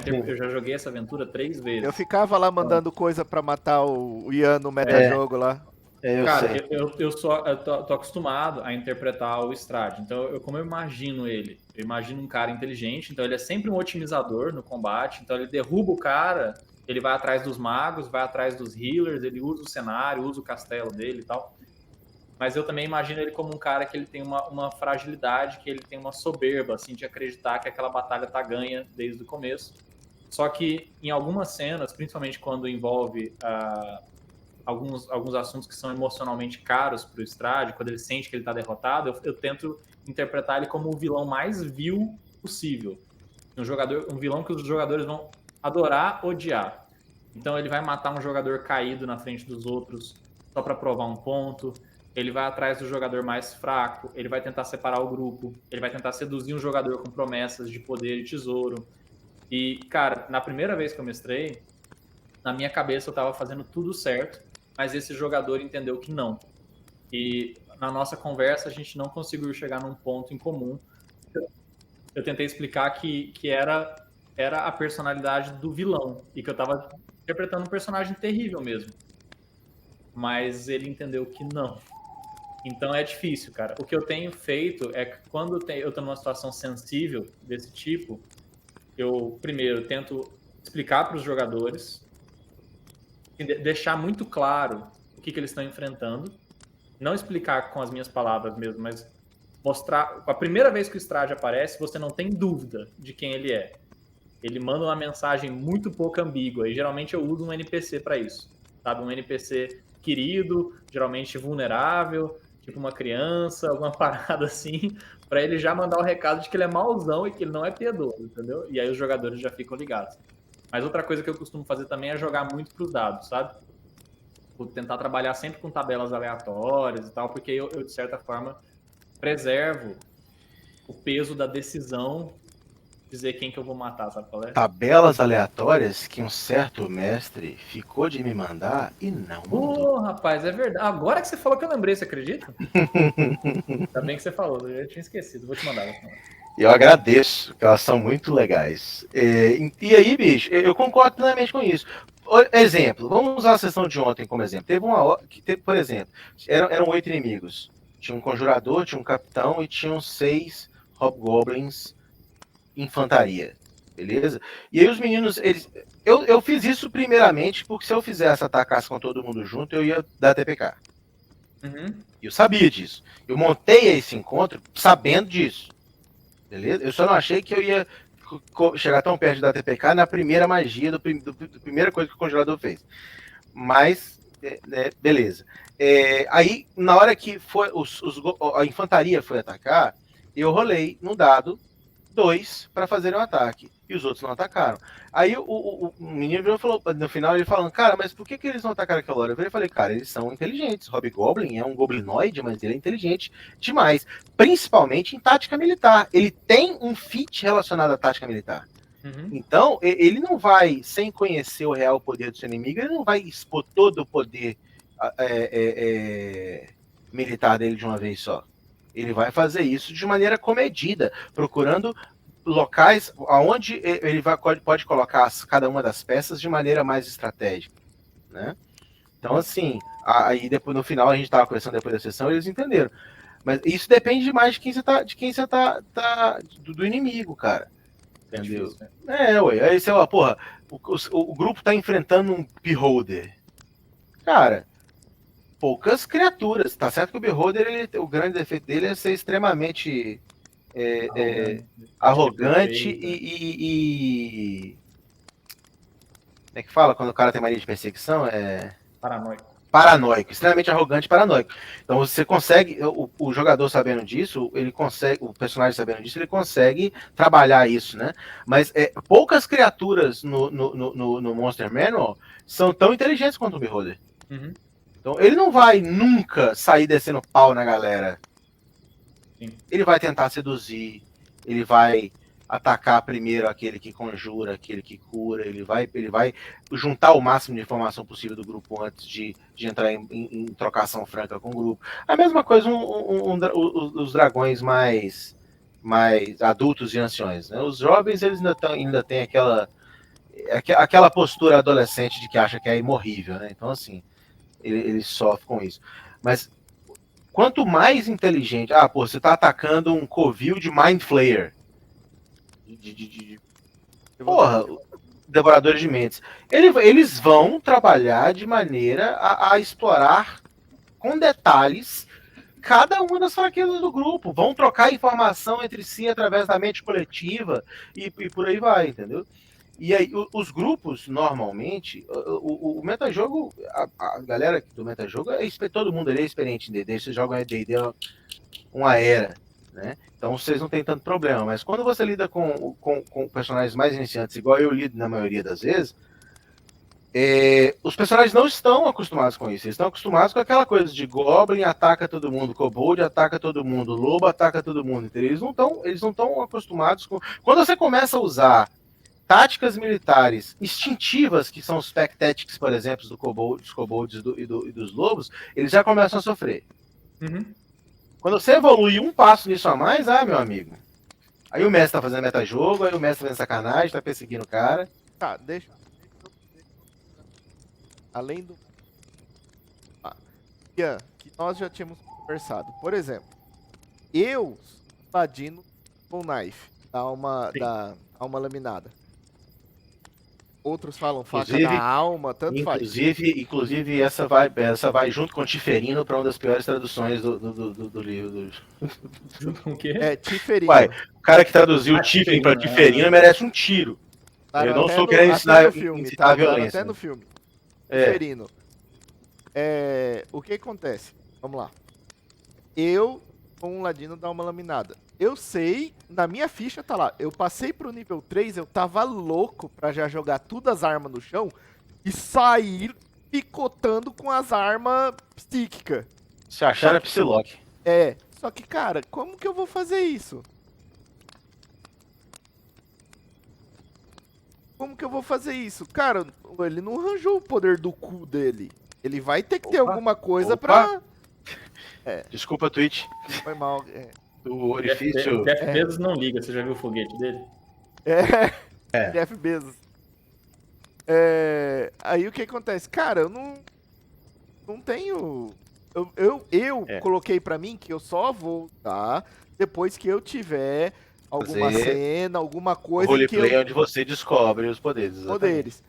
joguei essa aventura 3 vezes. Eu ficava lá mandando coisa pra matar o Ian no metajogo lá. Cara, eu tô acostumado a interpretar o Strahd. Então, como eu imagino ele? Eu imagino um cara inteligente, então ele é sempre um otimizador no combate. Então, ele derruba o cara, ele vai atrás dos magos, vai atrás dos healers, ele usa o cenário, usa o castelo dele e tal. Mas eu também imagino ele como um cara que ele tem uma fragilidade, que ele tem uma soberba, assim, de acreditar que aquela batalha tá ganha desde o começo. Só que em algumas cenas, principalmente quando envolve alguns assuntos que são emocionalmente caros pro Strahd, quando ele sente que ele tá derrotado, eu tento interpretar ele como o vilão mais vil possível. Um vilão que os jogadores vão adorar, odiar. Então ele vai matar um jogador caído na frente dos outros só para provar um ponto. Ele vai atrás do jogador mais fraco, ele vai tentar separar o grupo, ele vai tentar seduzir um jogador com promessas de poder e tesouro. E, cara, na primeira vez que eu mestrei, na minha cabeça eu tava fazendo tudo certo, mas esse jogador entendeu que não. E na nossa conversa a gente não conseguiu chegar num ponto em comum. Eu tentei explicar que era a personalidade do vilão e que eu tava interpretando um personagem terrível mesmo. Mas ele entendeu que não. Então é difícil, cara. O que eu tenho feito é que quando eu tô numa situação sensível desse tipo, eu primeiro tento explicar para os jogadores, deixar muito claro o que eles estão enfrentando, não explicar com as minhas palavras mesmo, mas mostrar. A primeira vez que o Strahd aparece, você não tem dúvida de quem ele é. Ele manda uma mensagem muito pouco ambígua e geralmente eu uso um NPC para isso, sabe? Um NPC querido, geralmente vulnerável, tipo uma criança, alguma parada assim, para ele já mandar o recado de que ele é mauzão e que ele não é piedoso, entendeu? E aí os jogadores já ficam ligados. Mas outra coisa que eu costumo fazer também é jogar muito pros dados, sabe? tentar trabalhar sempre com tabelas aleatórias e tal, porque eu de certa forma, preservo o peso da decisão, dizer quem que eu vou matar, sabe qual é? Tabelas aleatórias que um certo mestre ficou de me mandar e não mandou. Ô, rapaz, é verdade. Agora que você falou que eu lembrei, você acredita? Ainda bem que você falou, eu já tinha esquecido. Vou te mandar. Eu agradeço, que elas são muito legais. E aí, bicho, eu concordo plenamente com isso. Exemplo, vamos usar a sessão de ontem como exemplo. Teve uma hora que, por exemplo, eram 8 inimigos. Tinha um conjurador, tinha um capitão e tinham 6 hobgoblins infantaria. Beleza? E aí os meninos, eu fiz isso primeiramente porque se eu fizesse atacasse com todo mundo junto, eu ia dar TPK. Uhum. Eu sabia disso. Eu montei esse encontro sabendo disso. Beleza? Eu só não achei que eu ia chegar tão perto da TPK na primeira magia, da primeira coisa que o congelador fez. Mas, beleza. Aí, na hora que foi a infantaria foi atacar, eu rolei no dado 2 para fazer um ataque. E os outros não atacaram. Aí o menino falou, no final ele falando, cara, mas por que eles não atacaram aquela hora? Eu falei, cara, eles são inteligentes. Hobgoblin é um goblinoide, mas ele é inteligente demais. Principalmente em tática militar. Ele tem um feat relacionado à tática militar. Uhum. Então, ele não vai, sem conhecer o real poder do seu inimigo, ele não vai expor todo o poder militar dele de uma vez só. Ele vai fazer isso de maneira comedida, procurando locais onde ele pode colocar cada uma das peças de maneira mais estratégica, né? Então, assim, aí depois no final a gente estava conversando depois da sessão, eles entenderam. Mas isso depende mais de quem você tá do inimigo, cara. Entendeu? Difícil, né? Ué. Aí você fala, porra, o grupo tá enfrentando um Beholder. Cara, poucas criaturas. Tá certo que o Beholder, o grande defeito dele é ser extremamente arrogante e. Como é que fala quando o cara tem mania de perseguição? Paranoico, extremamente arrogante e paranoico. Então você consegue, o jogador sabendo disso, ele consegue, o personagem sabendo disso, ele consegue trabalhar isso, né? Mas poucas criaturas no Monster Manual são tão inteligentes quanto o Beholder. Uhum. Então ele não vai nunca sair descendo pau na galera. Sim. Ele vai tentar seduzir, ele vai atacar primeiro aquele que conjura, aquele que cura, ele vai juntar o máximo de informação possível do grupo antes de entrar em trocação franca com o grupo. A mesma coisa os dragões mais adultos e anciões, né? Os jovens eles ainda têm aquela postura adolescente de que acha que é imorrível, né? Então assim, eles sofrem com isso. Mas quanto mais inteligente, você tá atacando um covil de Mind Flayer. Porra, devoradores de mentes. Eles vão trabalhar de maneira a explorar com detalhes cada uma das fraquezas do grupo. Vão trocar informação entre si através da mente coletiva e por aí vai, entendeu? E aí, os grupos, normalmente, o metajogo, a galera do metajogo, todo mundo ali é experiente em D&D, vocês jogam D&D uma era, né? Então vocês não tem tanto problema. Mas quando você lida com personagens mais iniciantes, igual eu lido na maioria das vezes, os personagens não estão acostumados com isso. Eles estão acostumados com aquela coisa de Goblin ataca todo mundo, Kobold ataca todo mundo, Lobo ataca todo mundo. Entendeu? Eles não estão acostumados com... Quando você começa a usar táticas militares instintivas, que são os Pack Tactics, por exemplo, dos Kobolds e dos Lobos, eles já começam a sofrer. Uhum. Quando você evolui um passo nisso a mais, meu amigo. Aí o mestre tá fazendo metajogo, aí o mestre tá fazendo sacanagem, tá perseguindo o cara. Tá, deixa. Além do. Que nós já tínhamos conversado. Por exemplo, eu, Ladino com Knife, dá uma laminada. Outros falam faca da alma, tanto faz. Inclusive essa vai junto com Tiferino para uma das piores traduções do livro. Junto com o quê? Tiferino. Uai, o cara que traduziu Tiferino para Tiferino merece um tiro. Eu não sou querendo ensinar a violência. Até no filme. Tiferino. O que acontece? Vamos lá. Eu, com um Ladino, dá uma laminada. Eu sei, na minha ficha tá lá, eu passei pro nível 3, eu tava louco pra já jogar todas as armas no chão e sair picotando com as armas psíquicas. Se achar é Psylocke. É, só que, cara, como que eu vou fazer isso? Como que eu vou fazer isso? Cara, ele não arranjou o poder do cu dele. Ele vai ter que ter Opa, alguma coisa opa. pra... Desculpa, Twitch. Foi mal. Do orifício. Jeff Bezos não liga, você já viu o foguete dele? Jeff Bezos. Aí o que acontece? Cara, eu não tenho... Eu coloquei pra mim que eu só vou usar depois que eu tiver alguma cena, alguma coisa que Roleplay onde você descobre os poderes. Exatamente. poderes.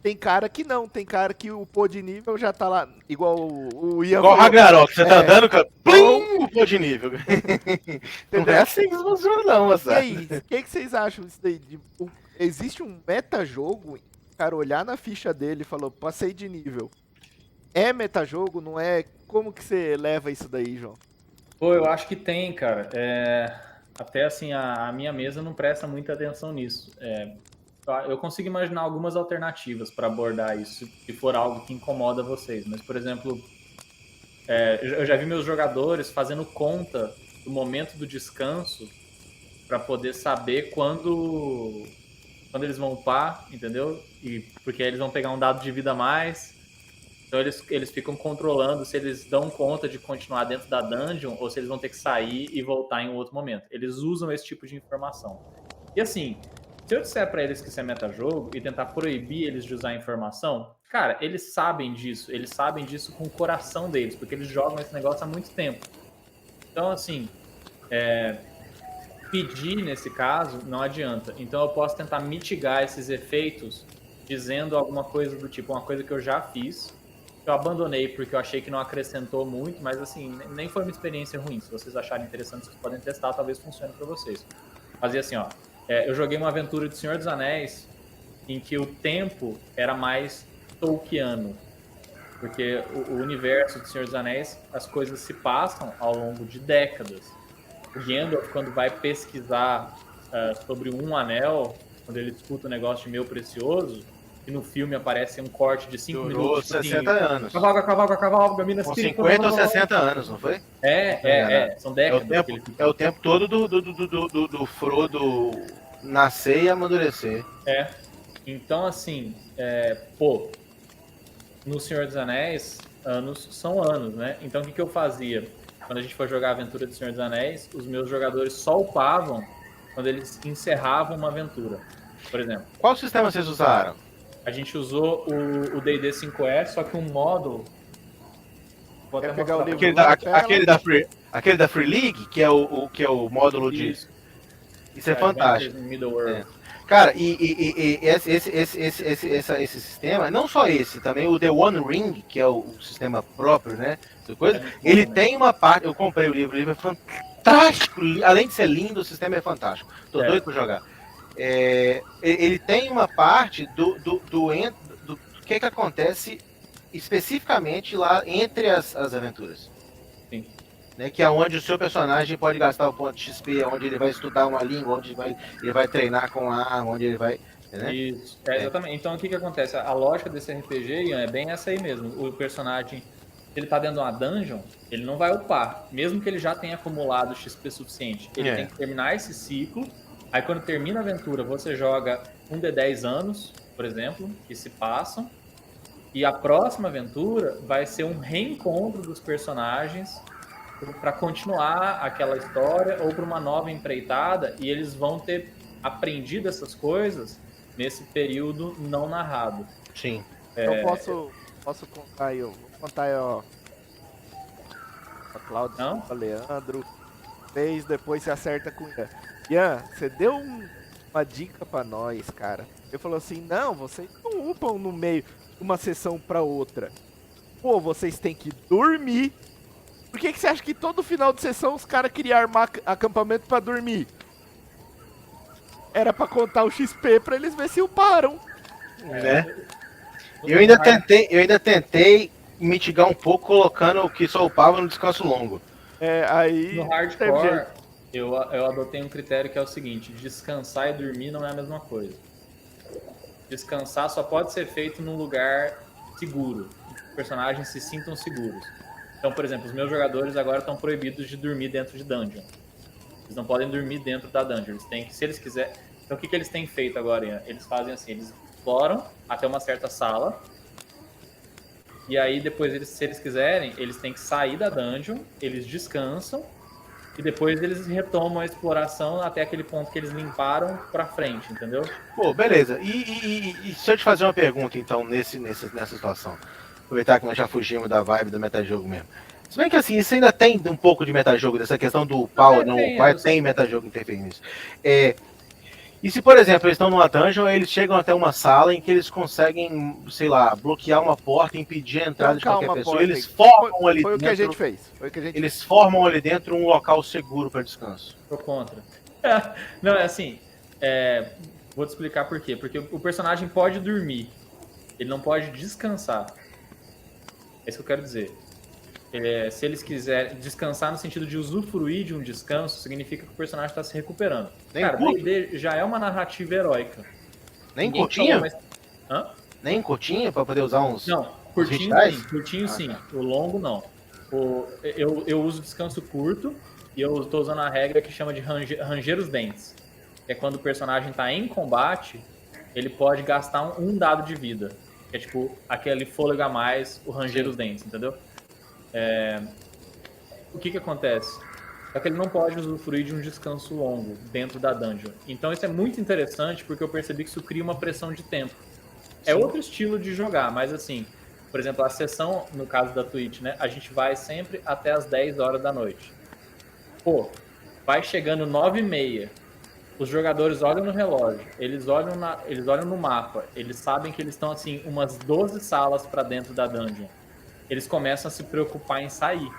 Tem cara que não, tem cara que o pô de nível já tá lá, igual o Ian Igual o falou. Ragnarok, você tá dando, cara. Plim! Pô de nível. Não Entendeu? é assim que funciona, não, E moçada. aí, o que vocês acham disso daí? Existe um metajogo, o cara olhar na ficha dele e falou, passei de nível. É metajogo, não é? Como que você leva isso daí, João? Pô, eu acho que tem, cara. Até assim, a minha mesa não presta muita atenção nisso. Eu consigo imaginar algumas alternativas para abordar isso, se for algo que incomoda vocês. Mas, por exemplo, eu já vi meus jogadores fazendo conta do momento do descanso para poder saber quando eles vão upar, entendeu? Porque aí eles vão pegar um dado de vida a mais. Então eles ficam controlando se eles dão conta de continuar dentro da dungeon ou se eles vão ter que sair e voltar em um outro momento. Eles usam esse tipo de informação. E assim, se eu disser para eles que isso é metajogo e tentar proibir eles de usar a informação, cara, eles sabem disso com o coração deles, porque eles jogam esse negócio há muito tempo. Então, assim, pedir nesse caso não adianta. Então eu posso tentar mitigar esses efeitos dizendo alguma coisa do tipo, uma coisa que eu já fiz, que eu abandonei porque eu achei que não acrescentou muito, mas assim, nem foi uma experiência ruim. Se vocês acharem interessante, vocês podem testar, talvez funcione para vocês. Fazia assim, ó, eu joguei uma aventura de Senhor dos Anéis em que o tempo era mais Tolkiano, porque o universo de Senhor dos Anéis, as coisas se passam ao longo de décadas. O Gandalf, quando vai pesquisar sobre um anel, quando ele disputa o negócio de Meu Precioso, e no filme aparece um corte de 5 Durou minutos. 60 anos. Cavalga, Minas Com Tirith. 50 ou 60 anos, não foi? São décadas. É o tempo todo do Frodo nascer e amadurecer. Então, assim, no Senhor dos Anéis, anos são anos, né? Então, o que eu fazia? Quando a gente foi jogar a aventura do Senhor dos Anéis, os meus jogadores só upavam quando eles encerravam uma aventura. Por exemplo, Qual sistema vocês usaram? a gente usou o D&D 5E, só que um módulo... Vou até Quer pegar mostrar o pra livro vocês. Aquele da Free League, que é o módulo de... Isso é fantástico. Middle-earth. Cara, e esse sistema, não só esse, também o The One Ring, que é o sistema próprio, né? Ele tem uma parte. Eu comprei o livro é fantástico. Além de ser lindo, o sistema é fantástico. Tô doido pra jogar. Ele tem uma parte do que acontece especificamente lá entre as aventuras. Sim. Né, que é onde o seu personagem pode gastar o ponto de XP, onde ele vai estudar uma língua, onde ele vai treinar com a arma, onde ele vai... Né? Isso, exatamente. Então, o que acontece? A lógica desse RPG, Ian, é bem essa aí mesmo. O personagem, se ele tá dentro de uma dungeon, ele não vai upar, mesmo que ele já tenha acumulado XP suficiente. Ele tem que terminar esse ciclo, aí quando termina a aventura, você joga um D10 anos, por exemplo, que se passam, e a próxima aventura vai ser um reencontro dos personagens para continuar aquela história ou para uma nova empreitada, e eles vão ter aprendido essas coisas nesse período não narrado. Sim. Então posso contar aí, vou contar aí, ó. A Cláudia, a Leandro, fez, depois se acerta com o Ian. Ian, você deu uma dica pra nós, cara. Ele falou assim, não, vocês não upam no meio de uma sessão pra outra. Pô, vocês têm que dormir. Por que você acha que todo final de sessão os caras queriam armar acampamento pra dormir? Era pra contar o XP pra eles ver se uparam. Né? Eu ainda tentei mitigar um pouco colocando o que só upava no descanso longo. Aí... No hardcore, eu adotei um critério que é o seguinte, descansar e dormir não é a mesma coisa. Descansar só pode ser feito num lugar seguro. os personagens se sintam seguros. Então, por exemplo, os meus jogadores agora estão proibidos de dormir dentro de dungeon. Eles não podem dormir dentro da dungeon. Eles têm que, se eles quiserem... Então, o que eles têm feito agora, Ian? Eles fazem assim, eles exploram até uma certa sala, e aí depois, se eles quiserem, eles têm que sair da dungeon, eles descansam, e depois eles retomam a exploração até aquele ponto que eles limparam pra frente, entendeu? Pô, beleza. E se eu te fazer uma pergunta, então, nessa situação? Aproveitar que nós já fugimos da vibe do metajogo mesmo. Se bem que assim, isso ainda tem um pouco de metajogo, dessa questão do pau, não, o pai tem metajogo interferindo nisso. E se, por exemplo, eles estão numa dungeon, eles chegam até uma sala em que eles conseguem, sei lá, bloquear uma porta, impedir a entrada de qualquer pessoa, eles formam ali dentro... Foi o que a gente fez. Eles formam ali dentro um local seguro para descanso. Tô contra. Não, é assim, vou te explicar por quê. Porque o personagem pode dormir, ele não pode descansar. É isso que eu quero dizer. Se eles quiserem descansar no sentido de usufruir de um descanso, significa que o personagem está se recuperando. Cara, D&D já é uma narrativa heróica. Nem curtinha? Hã? Nem curtinha para poder usar uns... Não, curtinho sim. Tá. O longo não. Eu uso descanso curto e eu estou usando a regra que chama de ranger os dentes. Que é quando o personagem está em combate, ele pode gastar um dado de vida. Que é tipo aquele fôlego a mais, o ranger os dentes, entendeu? O que acontece? Só que ele não pode usufruir de um descanso longo dentro da dungeon. Então isso é muito interessante porque eu percebi que isso cria uma pressão de tempo. É outro estilo de jogar, mas assim, por exemplo, a sessão, no caso da Twitch, né? A gente vai sempre até as 10 horas da noite. Pô, vai chegando 9h30. Os jogadores olham no relógio, eles olham no mapa, eles sabem que eles estão assim, umas 12 salas para dentro da dungeon. Eles começam a se preocupar em sair.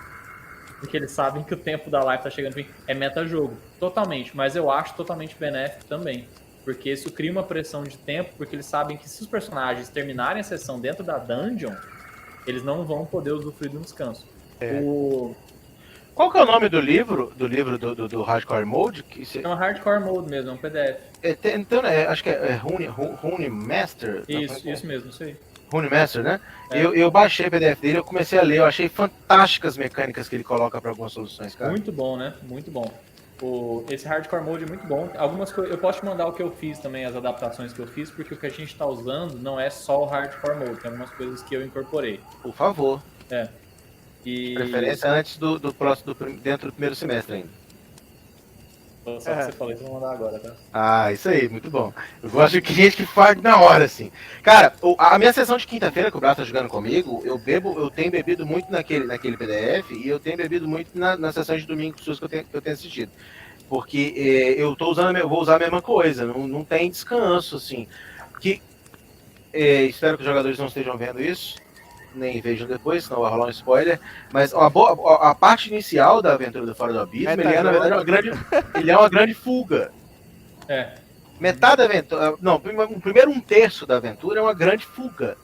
Porque eles sabem que o tempo da live tá chegando. É metajogo, totalmente. Mas eu acho totalmente benéfico também. Porque isso cria uma pressão de tempo, porque eles sabem que se os personagens terminarem a sessão dentro da dungeon, eles não vão poder usufruir de um descanso. Qual que é o nome do livro do Hardcore Mode? É um Hardcore Mode mesmo, é um PDF. Então, acho que é Rune Master? Isso mesmo, isso aí. Rune Master, né? Eu baixei o PDF dele, eu comecei a ler, eu achei fantásticas as mecânicas que ele coloca para algumas soluções, cara. Muito bom, né? Muito bom. Esse Hardcore Mode é muito bom. Algumas coisas, eu posso te mandar o que eu fiz também, as adaptações que eu fiz, porque o que a gente está usando não é só o Hardcore Mode, tem algumas coisas que eu incorporei. Por favor. Preferência antes do próximo, dentro do primeiro semestre ainda. Só que você falou, então vou mandar agora, tá? Ah, isso aí, muito bom. Eu gosto de gente que faz na hora, assim. Cara, a minha sessão de quinta-feira que o Braço tá jogando comigo, eu tenho bebido muito naquele PDF e eu tenho bebido muito na sessão de domingo com pessoas que eu tenho assistido. Porque eu vou usar a mesma coisa, não tem descanso, assim. Espero que os jogadores não estejam vendo isso, nem vejam depois, senão vai rolar um spoiler. Mas a parte inicial da aventura do Fora do Abismo, ele é, na verdade, uma grande fuga. Metade da aventura. Não, primeiro um terço da aventura é uma grande fuga.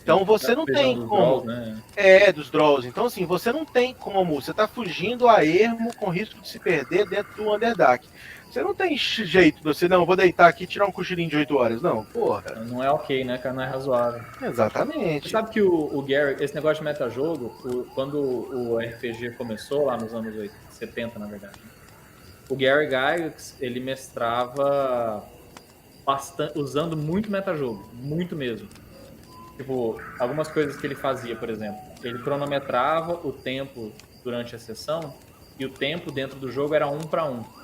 Então você não tem como. Draws, né? Dos Draws. Então, assim, você não tem como. Você tá fugindo a ermo com risco de se perder dentro do Underdark. Você não tem jeito de você, não, vou deitar aqui e tirar um cochilinho de 8 horas. Não, porra. Não é ok, né, cara? Não é razoável. Exatamente. Você sabe que o Gary, esse negócio de metajogo, quando o RPG começou, lá nos anos 70, na verdade, o Gary Gygax, ele mestrava bastante, usando muito metajogo, muito mesmo. Tipo, algumas coisas que ele fazia, por exemplo, ele cronometrava o tempo durante a sessão e o tempo dentro do jogo era 1 para 1.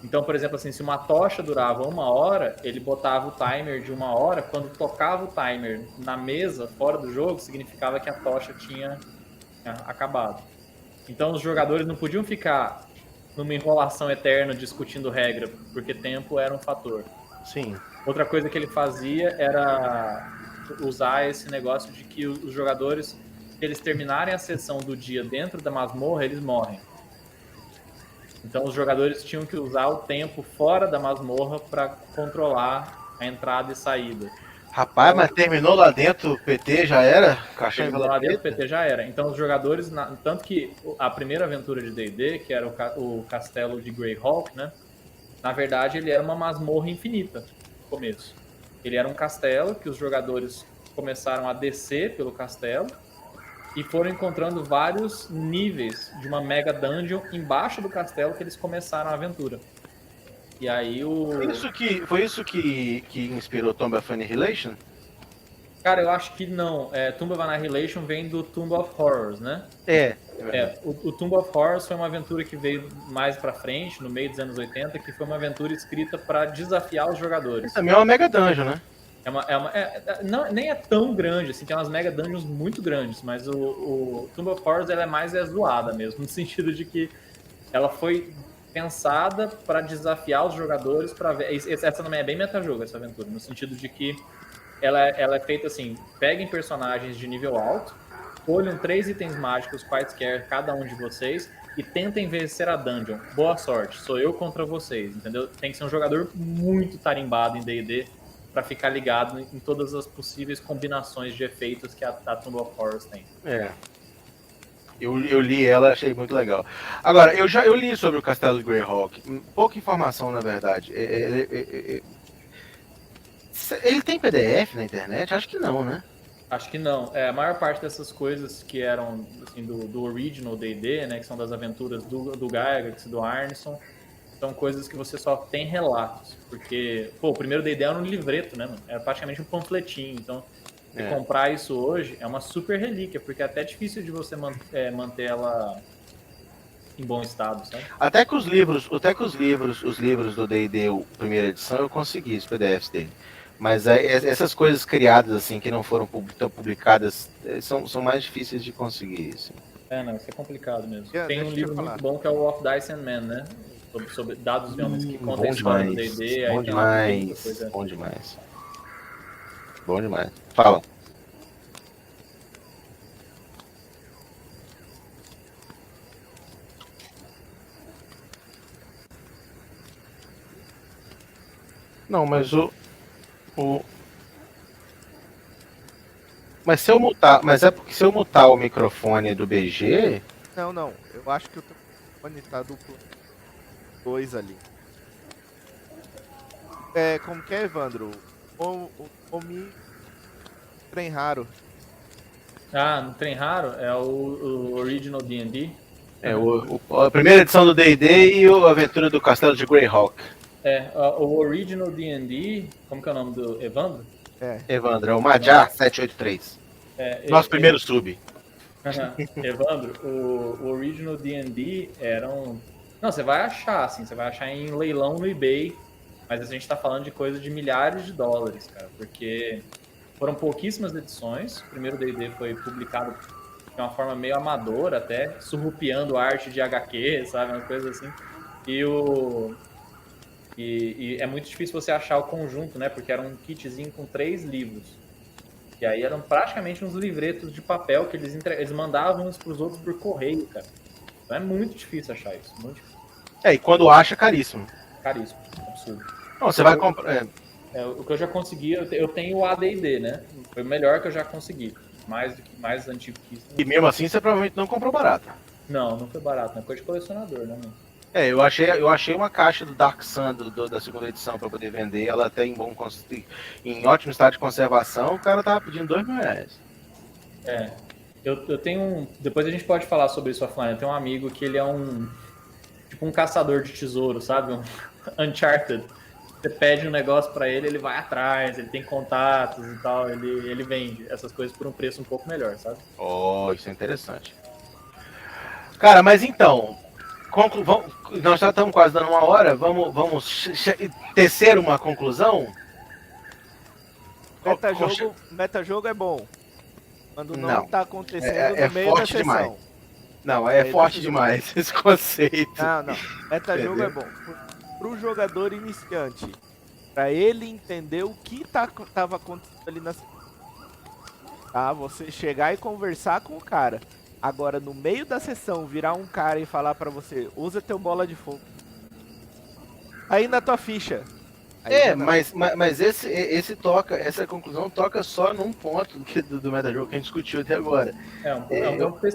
Então, por exemplo, assim, se uma tocha durava 1 hora, ele botava o timer de 1 hora. Quando tocava o timer na mesa, fora do jogo, significava que a tocha tinha acabado. Então, os jogadores não podiam ficar numa enrolação eterna discutindo regra, porque tempo era um fator. Sim. Outra coisa que ele fazia era usar esse negócio de que os jogadores, se eles terminarem a sessão do dia dentro da masmorra, eles morrem. Então os jogadores tinham que usar o tempo fora da masmorra para controlar a entrada e saída. Rapaz, mas terminou lá dentro, o PT já era? Terminou lá dentro, o PT já era. Então os jogadores, tanto que a primeira aventura de D&D, que era o castelo de Greyhawk, né? Na verdade ele era uma masmorra infinita no começo. Ele era um castelo que os jogadores começaram a descer pelo castelo e foram encontrando vários níveis de uma mega dungeon embaixo do castelo que eles começaram a aventura. E aí Foi isso que inspirou Tomb of Annihilation? Cara, eu acho que não. Tomb of Annihilation vem do Tomb of Horrors, né? O Tomb of Horrors foi uma aventura que veio mais pra frente, no meio dos anos 80, que foi uma aventura escrita pra desafiar os jogadores. Também é uma Mega Dungeon, né? Não, nem é tão grande, assim, tem umas mega dungeons muito grandes, mas o Tomb of Horrors ela é mais zoada mesmo, no sentido de que ela foi pensada pra desafiar os jogadores para ver. Essa também é bem metajogo, essa aventura, no sentido de que ela é feita assim, peguem personagens de nível alto, escolham 3 itens mágicos, quaisquer cada um de vocês, e tentem vencer a dungeon. Boa sorte, sou eu contra vocês, entendeu? Tem que ser um jogador muito tarimbado em D&D para ficar ligado em todas as possíveis combinações de efeitos que a Tomb of Horrors tem. Eu li ela, achei muito legal. Agora, eu li sobre o Castelo de Greyhawk, pouca informação na verdade. Ele tem PDF na internet? Acho que não, né? Acho que não. A maior parte dessas coisas que eram assim, do original D&D, né, que são das aventuras do Gygax e do Arneson, são coisas que você só tem relatos. Porque, o primeiro D&D era um livreto, né, mano? Era praticamente um panfletinho. Então, comprar isso hoje é uma super relíquia, porque é até difícil de você manter ela em bom estado, sabe? Até que os livros do D&D, primeira edição, eu consegui os PDFs dele. Mas essas coisas criadas, assim, que não foram publicadas, são mais difíceis de conseguir, assim. Não, isso é complicado mesmo. Tem um livro muito bom que é o Of Dice and Men, né? Sobre dados de homens que conta a história do D&D. Bom demais, bom demais. Bom demais. Fala. Não, mas Mas se eu mutar, mas é porque se eu mutar o microfone do BG. Não. Eu acho que o teu microfone tá duplo 2 ali. Como que é, Evandro? O trem raro. No trem raro é o Original D&D. A primeira edição do D&D e a aventura do Castelo de Greyhawk. O Original D&D, como que é o nome do Evandro? Evandro, é o Madjar 783. Nosso primeiro sub. Evandro, o Original D&D era um... Não, você vai achar, assim, você vai achar em leilão no eBay, mas a gente tá falando de coisa de milhares de dólares, cara, porque foram pouquíssimas edições. O primeiro D&D foi publicado de uma forma meio amadora, até surrupiando arte de HQ, sabe, uma coisa assim. E é muito difícil você achar o conjunto, né? Porque era um kitzinho com 3 livros. E aí eram praticamente uns livretos de papel que eles mandavam uns pros outros por correio, cara. Então é muito difícil achar isso. Muito difícil. E quando acha, caríssimo. Caríssimo, absurdo. Não, você vai comprar. O que eu já consegui, eu tenho o AD&D, né? Foi o melhor que eu já consegui. Mais antigo que isso. E mesmo assim você provavelmente não comprou barato. Não foi barato, né? Coisa de colecionador, né, mano? Eu achei uma caixa do Dark Sun da segunda edição para poder vender. Ela até em ótimo estado de conservação. O cara tava pedindo R$2.000. Eu tenho depois a gente pode falar sobre isso offline. Eu tenho um amigo que ele é tipo um caçador de tesouro, sabe? Um Uncharted. Você pede um negócio pra ele, ele vai atrás, ele tem contatos e tal, ele vende essas coisas por um preço um pouco melhor, sabe? Isso é interessante. Cara, mas então, nós já estamos quase dando 1 hora, vamos tecer uma conclusão? Metajogo é bom. Quando não tá acontecendo no meio da sessão. Demais. Não, é forte demais esse conceito. Não. Metajogo é bom. Pro jogador iniciante, pra ele entender o que tava acontecendo ali na sessão. Tá? Você chegar e conversar com o cara. Agora, no meio da sessão, virar um cara e falar pra você, usa teu bola de fogo. Aí na tua ficha. Mas essa conclusão toca só num ponto do metajogo que a gente discutiu até agora.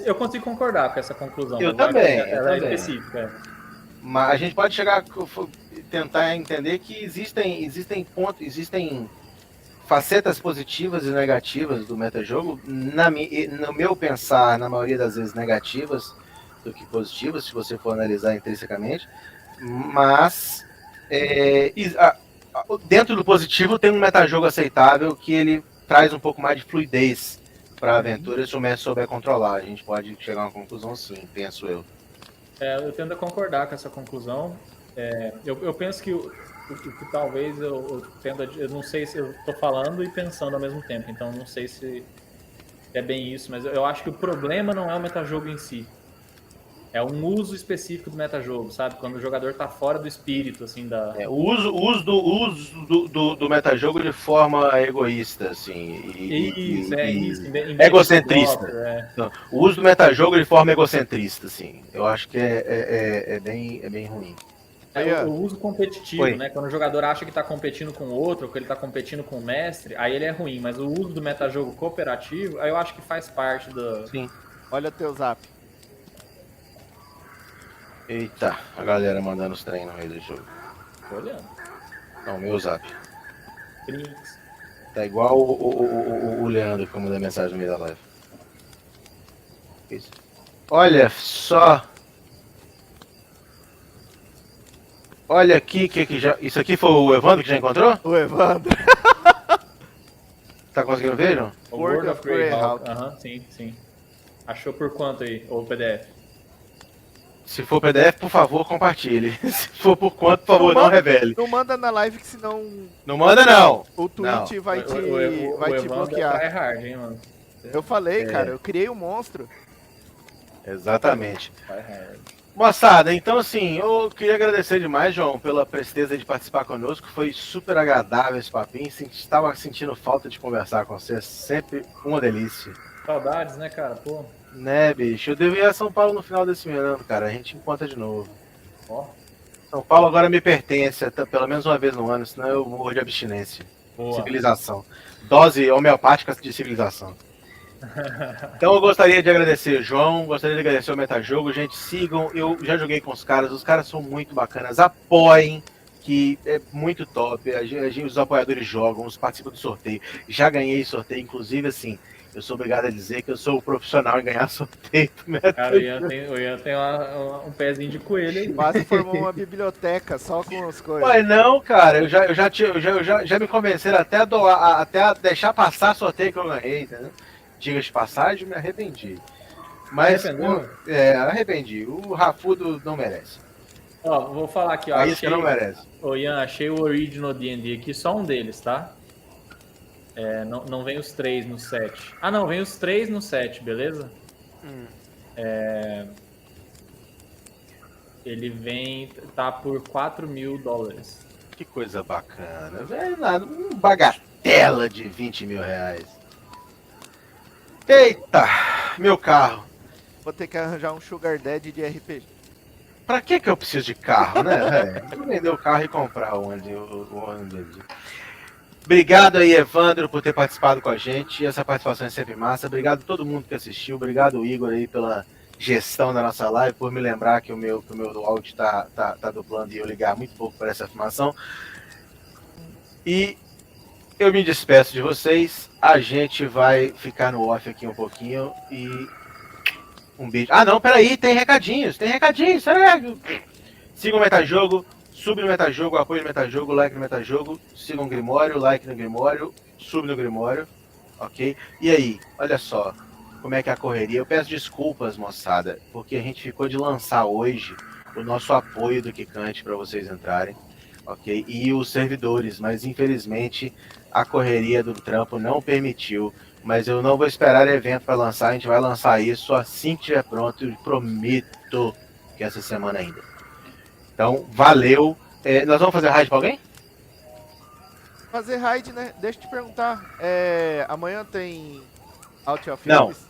Eu consigo concordar com essa conclusão. Eu também. Ela é específica. Mas a gente pode tentar entender que existem facetas positivas e negativas do metajogo, no meu pensar, na maioria das vezes negativas do que positivas, se você for analisar intrinsecamente, mas dentro do positivo tem um metajogo aceitável que ele traz um pouco mais de fluidez para a aventura se o mestre souber controlar. A gente pode chegar a uma conclusão sim, penso eu. Eu tendo a concordar com essa conclusão. Eu penso que o que talvez eu não sei se eu estou falando e pensando ao mesmo tempo, então não sei se é bem isso, mas eu acho que o problema não é o metajogo em si. É um uso específico do metajogo, sabe? Quando o jogador tá fora do espírito, assim, da... O uso do metajogo de forma egoísta, assim. Isso. Egocentrista. Próprio, O uso do metajogo de forma egocentrista, assim. Eu acho que é bem ruim. O uso competitivo, né? Quando o jogador acha que tá competindo com o outro, ou que ele tá competindo com o mestre, aí ele é ruim. Mas o uso do metajogo cooperativo, aí eu acho que faz parte do... Sim. Olha teu zap. Eita, a galera mandando os treinos aí do jogo. Tô olhando. Não, meu zap. Prints. Tá igual o Leandro que mandou mensagem no meio da live. Isso. Olha só. Olha aqui que já. Isso aqui foi o Evandro que já encontrou? O Evandro. Tá conseguindo ver, não? O World of Greyhawk. Aham, sim. Achou por quanto aí? Ou PDF? Se for PDF, por favor, compartilhe. Se for por quanto, por favor, não revele. Não manda na live que senão Não manda, não. o Twitch Não. vai te Evandro bloquear. É tryhard, hein, mano? Eu falei, cara, eu criei um monstro. Exatamente. Tryhard. Moçada, então assim, eu queria agradecer demais, João, pela presteza de participar conosco. Foi super agradável esse papinho. Estava sentindo falta de conversar com você. Sempre uma delícia. Saudades, né, cara? Pô. Né, bicho? Eu devo ir a São Paulo no final desse ano, cara. A gente encontra de novo. Ó. São Paulo agora me pertence, pelo menos uma vez no ano, senão eu morro de abstinência. Boa. Civilização. Dose homeopática de civilização. Então eu gostaria de agradecer o João, gostaria de agradecer o Metajogo. Gente, sigam, eu já joguei com os caras são muito bacanas. Apoiem, que é muito top. Os apoiadores jogam, os participam do sorteio. Já ganhei sorteio, inclusive assim. Eu sou obrigado a dizer que eu sou o profissional em ganhar sorteio. Cara, o Ian tem um pezinho de coelho aí. Quase formou uma biblioteca só com as coisas. Mas não, cara, eu já me convenceram até a doar, até a deixar passar sorteio que eu ganhei, entendeu? Diga de passagem, me arrependi. Mas, arrependi. O Rafudo não merece. Ó, vou falar aqui, ó. Aí que não merece. Ô, Ian, achei o Original D&D aqui, só um deles, tá? Não vem os 3 no set. Ah, não, vem os 3 no set, beleza? Ele tá por $4.000. Que coisa bacana, velho. Nada, bagatela de 20 mil reais. Eita, meu carro. Vou ter que arranjar um Sugar Daddy de RPG. Pra que eu preciso de carro, né, velho? Vou vender o carro e comprar o ônibus. Obrigado aí, Evandro, por ter participado com a gente. Essa participação é sempre massa. Obrigado a todo mundo que assistiu. Obrigado, Igor, aí, pela gestão da nossa live, por me lembrar que o meu áudio tá dublando e eu ligar muito pouco para essa afirmação. E eu me despeço de vocês. A gente vai ficar no off aqui um pouquinho e um beijo. Ah, não, peraí, tem recadinhos, sério. Sigam o Metajogo, sub no Metajogo, apoio no Metajogo, like no Metajogo, sigam o Grimório, like no Grimório, sub no Grimório, ok? E aí, olha só, como é que é a correria. Eu peço desculpas, moçada, porque a gente ficou de lançar hoje o nosso apoio do Kikante para vocês entrarem, ok? E os servidores, mas infelizmente a correria do trampo não permitiu. Mas eu não vou esperar evento para lançar, a gente vai lançar isso assim que estiver pronto, eu prometo que essa semana ainda. Então, valeu. Nós vamos fazer raid para alguém? Fazer raid, né? Deixa eu te perguntar. Amanhã tem Out of Não. Abyss?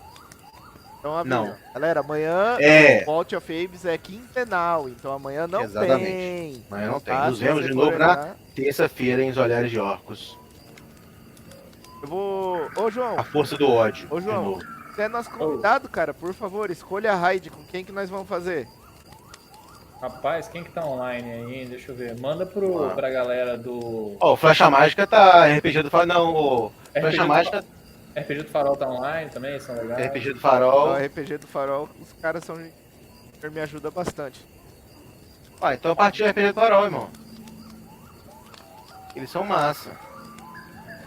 Então, Não. Galera, amanhã o Out of Abyss é quinzenal, então amanhã não Exatamente. tem. Amanhã não tem. Tá? Nos Se vemos você de for novo na olhar, terça-feira em Olhares de Orcos. eu vou... Ô, João. A força do ódio. Ô, João. De novo. Você é nosso convidado, cara. Por favor, escolha a raid com quem que nós vamos fazer. Rapaz, quem que tá online aí? Deixa eu ver. Manda Ah. pra galera do. Ó, o Flecha Mágica tá RPG do Farol. Não, o Flecha do, Mágica, RPG do Farol tá online também, são legais. RPG do O Farol. RPG do Farol, os caras são. Me ajuda bastante. Ah, então partiu RPG do Farol, irmão. Eles são massa.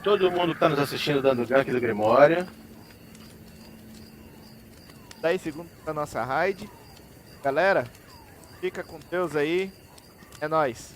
Todo mundo que tá nos assistindo dando gank do Grimório. 10 segundos da nossa raid. Galera, fica com Deus aí. É nóis.